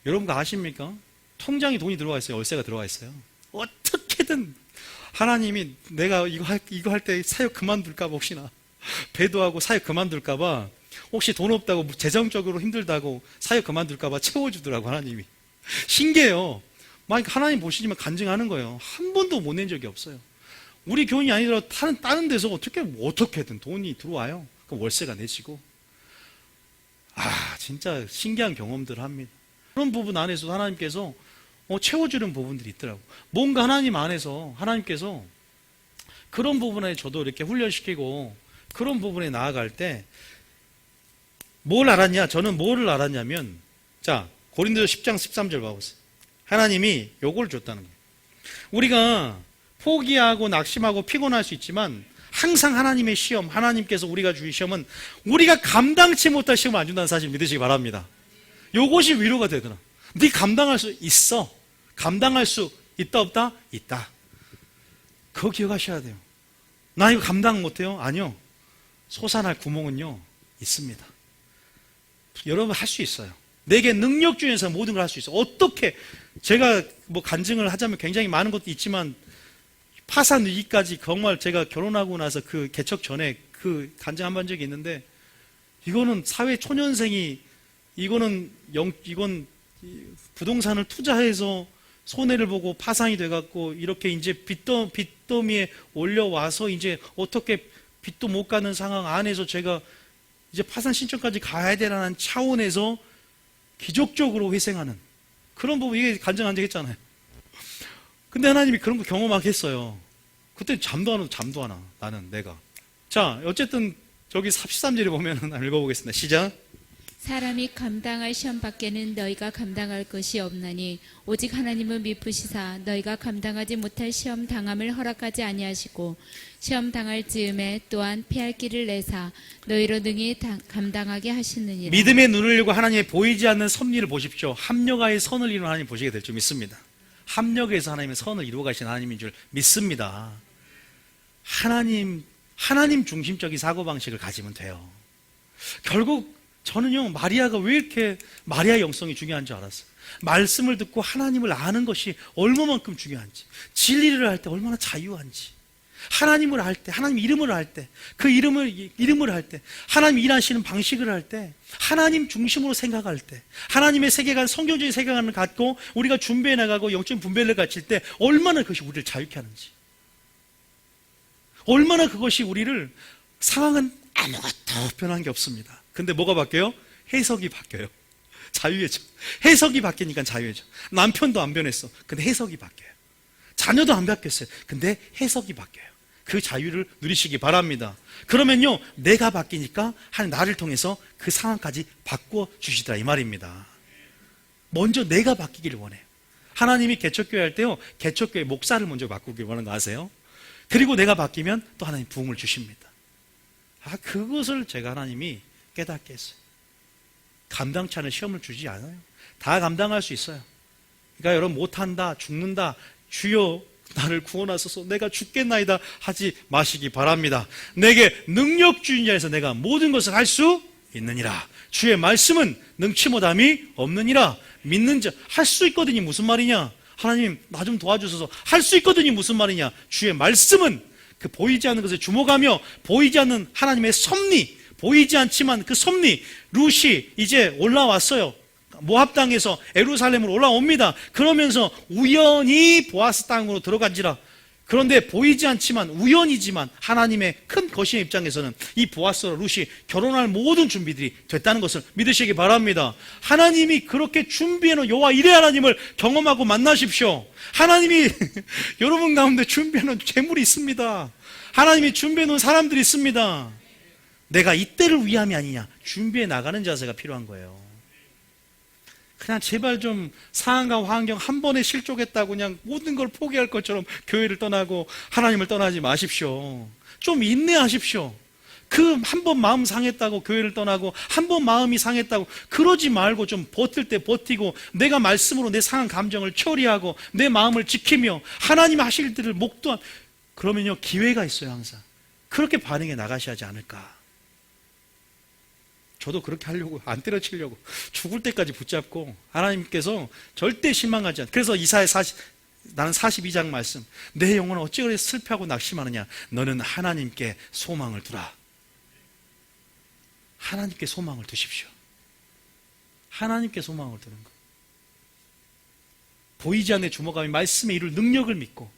여러분가 아십니까? 통장에 돈이 들어와 있어요. 월세가 들어와 있어요. 어떻게든 하나님이 내가 이거 할 때 사역 그만둘까봐, 혹시나 배도하고 사역 그만둘까봐, 혹시 돈 없다고 재정적으로 힘들다고 사역 그만둘까봐 채워주더라고. 하나님이 신기해요. 막 하나님 보시지만 간증하는 거예요. 한 번도 못 낸 적이 없어요. 우리 교인이 아니더라도 다른 데서 어떻게든 돈이 들어와요. 그럼 월세가 내지고. 진짜 신기한 경험들을 합니다. 그런 부분 안에서 하나님께서 채워주는 부분들이 있더라고. 뭔가 하나님 안에서 하나님께서 그런 부분에 저도 이렇게 훈련시키고, 그런 부분에 나아갈 때 뭘 알았냐? 저는 뭐를 알았냐면, 자, 고린도서 10장 13절 봐보세요. 하나님이 요걸 줬다는 거예요. 우리가 포기하고 낙심하고 피곤할 수 있지만 항상 하나님의 시험, 하나님께서 우리가 주신 시험은 우리가 감당치 못할 시험을 안 준다는 사실 믿으시기 바랍니다. 요것이 위로가 되더라. 네 감당할 수 있어. 감당할 수 있다 없다? 있다. 그거 기억하셔야 돼요. 나 이거 감당 못해요? 아니요. 솟아날 구멍은요 있습니다. 여러분 할 수 있어요. 내게 능력 중에서 모든 걸 할 수 있어요. 어떻게 제가 뭐 간증을 하자면 굉장히 많은 것도 있지만 파산 위기까지 정말 제가 결혼하고 나서 그 개척 전에 그 간증 한 번 적이 있는데 이거는 사회 초년생이 이건 부동산을 투자해서 손해를 보고 파산이 돼갖고 이렇게 이제 빚더미에 올려와서 이제 어떻게 빚도 못 가는 상황 안에서 제가 이제 파산 신청까지 가야 되라는 차원에서 기적적으로 회생하는 그런 부분, 이게 간증한 적 했잖아요. 근데 하나님이 그런 거 경험하게 했어요. 그때 잠도 안 와도 잠도 안 와. 나는 내가. 자, 어쨌든 저기 13절에 보면은 한번 읽어보겠습니다. 시작. 사람이 감당할 시험 밖에는 너희가 감당할 것이 없나니 오직 하나님은 미쁘시사 너희가 감당하지 못할 시험 당함을 허락하지 아니하시고 시험 당할 즈음에 또한 피할 길을 내사 너희로 능히 감당하게 하시느니라. 믿음의 눈을 열고 하나님의 보이지 않는 섭리를 보십시오. 합력하여 선을 이루는 하나님 보시게 될 줄 믿습니다. 합력해서 하나님의 선을 이루어 가신 하나님인 줄 믿습니다. 하나님 중심적인 사고방식을 가지면 돼요. 결국 저는요, 마리아가 왜 이렇게 마리아의 영성이 중요한 줄 알았어요. 말씀을 듣고 하나님을 아는 것이 얼마만큼 중요한지, 진리를 할 때 얼마나 자유한지, 하나님을 할 때, 하나님 이름을 할 때, 그 이름을 할 때, 하나님 일하시는 방식을 할 때, 하나님 중심으로 생각할 때, 하나님의 세계관, 성경적인 세계관을 갖고 우리가 준비해 나가고 영적인 분별을 갖출 때 얼마나 그것이 우리를 자유케 하는지, 얼마나 그것이 우리를, 상황은 아무것도 변한 게 없습니다. 근데 뭐가 바뀌어요? 해석이 바뀌어요. 자유해져. 해석이 바뀌니까 자유해져. 남편도 안 변했어. 근데 해석이 바뀌어요. 자녀도 안 바뀌었어요. 근데 해석이 바뀌어요. 그 자유를 누리시기 바랍니다. 그러면요, 내가 바뀌니까 하나님 나를 통해서 그 상황까지 바꿔 주시더라 이 말입니다. 먼저 내가 바뀌기를 원해요. 하나님이 개척교회 할 때요, 개척교회 목사를 먼저 바꾸길 원하는 거 아세요? 그리고 내가 바뀌면 또 하나님 부흥을 주십니다. 그것을 제가 하나님이 깨닫게 했어요. 감당치 않은 시험을 주지 않아요. 다 감당할 수 있어요. 그러니까 여러분 못한다, 죽는다, 주여 나를 구원하소서, 내가 죽겠나이다 하지 마시기 바랍니다. 내게 능력 주인 자에서 내가 모든 것을 할 수 있느니라. 주의 말씀은 능치 못함이 없느니라. 믿는 자, 할 수 있거든요. 무슨 말이냐? 하나님 나 좀 도와주소서. 할 수 있거든요. 무슨 말이냐? 주의 말씀은 그 보이지 않는 것에 주목하며 보이지 않는 하나님의 섭리, 보이지 않지만 그 섭리, 룻이 이제 올라왔어요. 모압 땅에서 예루살렘으로 올라옵니다. 그러면서 우연히 보아스 땅으로 들어간지라. 그런데 보이지 않지만 우연이지만 하나님의 큰 거신의 입장에서는 이 보아스와 룻이 결혼할 모든 준비들이 됐다는 것을 믿으시기 바랍니다. 하나님이 그렇게 준비해놓은 여호와 이레 하나님을 경험하고 만나십시오. 하나님이 여러분 가운데 준비해놓은 재물이 있습니다. 하나님이 준비해놓은 사람들이 있습니다. 내가 이때를 위함이 아니냐, 준비해 나가는 자세가 필요한 거예요. 그냥 제발 좀 상황과 환경 한 번에 실족했다고 그냥 모든 걸 포기할 것처럼 교회를 떠나고 하나님을 떠나지 마십시오. 좀 인내하십시오. 그 한 번 마음 상했다고 교회를 떠나고 한 번 마음이 상했다고 그러지 말고 좀 버틸 때 버티고 내가 말씀으로 내 상한 감정을 처리하고 내 마음을 지키며 하나님 하실 일을 목도한, 그러면요 기회가 있어요. 항상 그렇게 반응해 나가셔야 하지 않을까. 저도 그렇게 하려고, 안 때려치려고 죽을 때까지 붙잡고 하나님께서 절대 실망하지 않아. 그래서 이사야 나는 42장 말씀, 내 영혼은 어찌 그리 슬퍼하고 낙심하느냐, 너는 하나님께 소망을 두라. 하나님께 소망을 두십시오. 하나님께 소망을 두는 것. 보이지 않는 주목함이 말씀에 이룰 능력을 믿고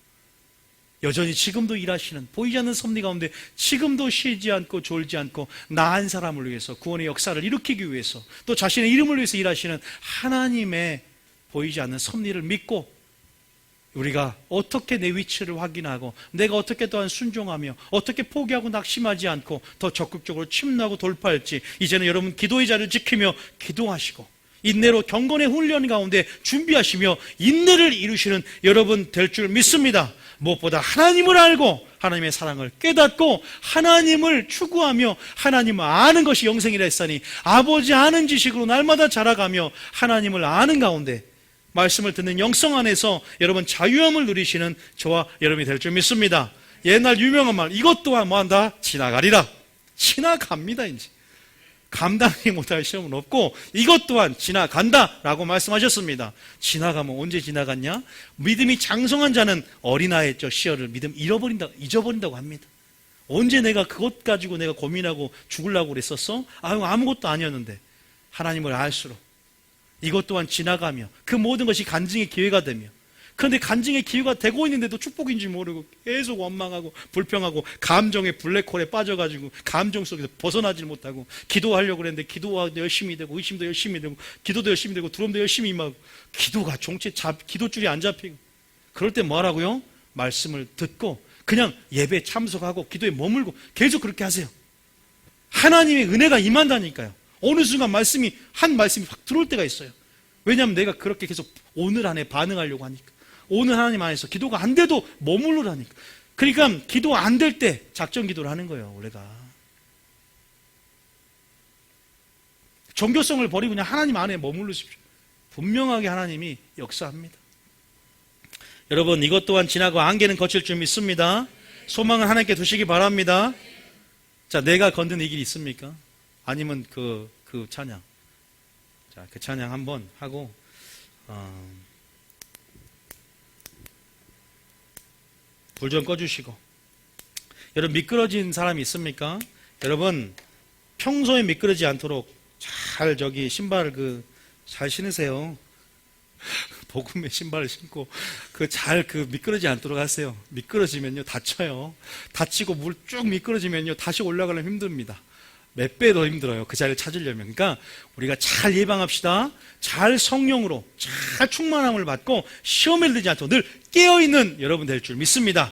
여전히 지금도 일하시는 보이지 않는 섭리 가운데 지금도 쉬지 않고 졸지 않고 나 한 사람을 위해서 구원의 역사를 일으키기 위해서 또 자신의 이름을 위해서 일하시는 하나님의 보이지 않는 섭리를 믿고 우리가 어떻게 내 위치를 확인하고 내가 어떻게 또한 순종하며 어떻게 포기하고 낙심하지 않고 더 적극적으로 침노하고 돌파할지 이제는 여러분 기도의 자리를 지키며 기도하시고 인내로 경건의 훈련 가운데 준비하시며 인내를 이루시는 여러분 될 줄 믿습니다. 무엇보다 하나님을 알고 하나님의 사랑을 깨닫고 하나님을 추구하며 하나님을 아는 것이 영생이라 했으니 아버지 아는 지식으로 날마다 자라가며 하나님을 아는 가운데 말씀을 듣는 영성 안에서 여러분 자유함을 누리시는 저와 여러분이 될 줄 믿습니다. 옛날 유명한 말, 이것 또한 뭐한다? 지나가리라. 지나갑니다. 이제 감당이 못할 시험은 없고 이것 또한 지나간다 라고 말씀하셨습니다. 지나가면 언제 지나갔냐? 믿음이 장성한 자는 어린아이의 시절을 믿음 잊어버린다고 합니다. 언제 내가 그것 가지고 내가 고민하고 죽으려고 그랬었어? 아무것도 아니었는데 하나님을 알수록 이것 또한 지나가며 그 모든 것이 간증의 기회가 되며, 그런데 간증의 기회가 되고 있는데도 축복인지 모르고 계속 원망하고 불평하고 감정의 블랙홀에 빠져가지고 감정 속에서 벗어나질 못하고 기도하려고 그랬는데 기도도 열심히 되고 의심도 열심히 되고 기도도 열심히 되고 두려움도 열심히 임하고 기도가 기도줄이 안 잡히고, 그럴 때 뭐 하라고요? 말씀을 듣고 그냥 예배에 참석하고 기도에 머물고 계속 그렇게 하세요. 하나님의 은혜가 임한다니까요. 어느 순간 한 말씀이 확 들어올 때가 있어요. 왜냐하면 내가 그렇게 계속 오늘 안에 반응하려고 하니까. 오늘 하나님 안에서 기도가 안 돼도 머물러라니까. 그러니까 기도 안 될 때 작전 기도를 하는 거예요, 우리가. 종교성을 버리고 그냥 하나님 안에 머무르십시오. 분명하게 하나님이 역사합니다. 여러분, 이것 또한 지나고 안개는 거칠 줄 믿습니다. 소망을 하나님께 두시기 바랍니다. 자, 내가 건든 이 길이 있습니까? 아니면 그 찬양. 자, 그 찬양 한번 하고, 불 좀 꺼주시고. 여러분, 미끄러진 사람이 있습니까? 여러분, 평소에 미끄러지지 않도록 잘 신발을 잘 신으세요. 복음의 신발을 신고 미끄러지지 않도록 하세요. 미끄러지면요 다쳐요. 다치고 물 쭉 미끄러지면요 다시 올라가려면 힘듭니다. 몇 배 더 힘들어요. 그 자리를 찾으려면. 그러니까 우리가 잘 예방합시다. 잘 성령으로 잘 충만함을 받고 시험에 들지 않도록 늘 깨어있는 여러분 될 줄 믿습니다.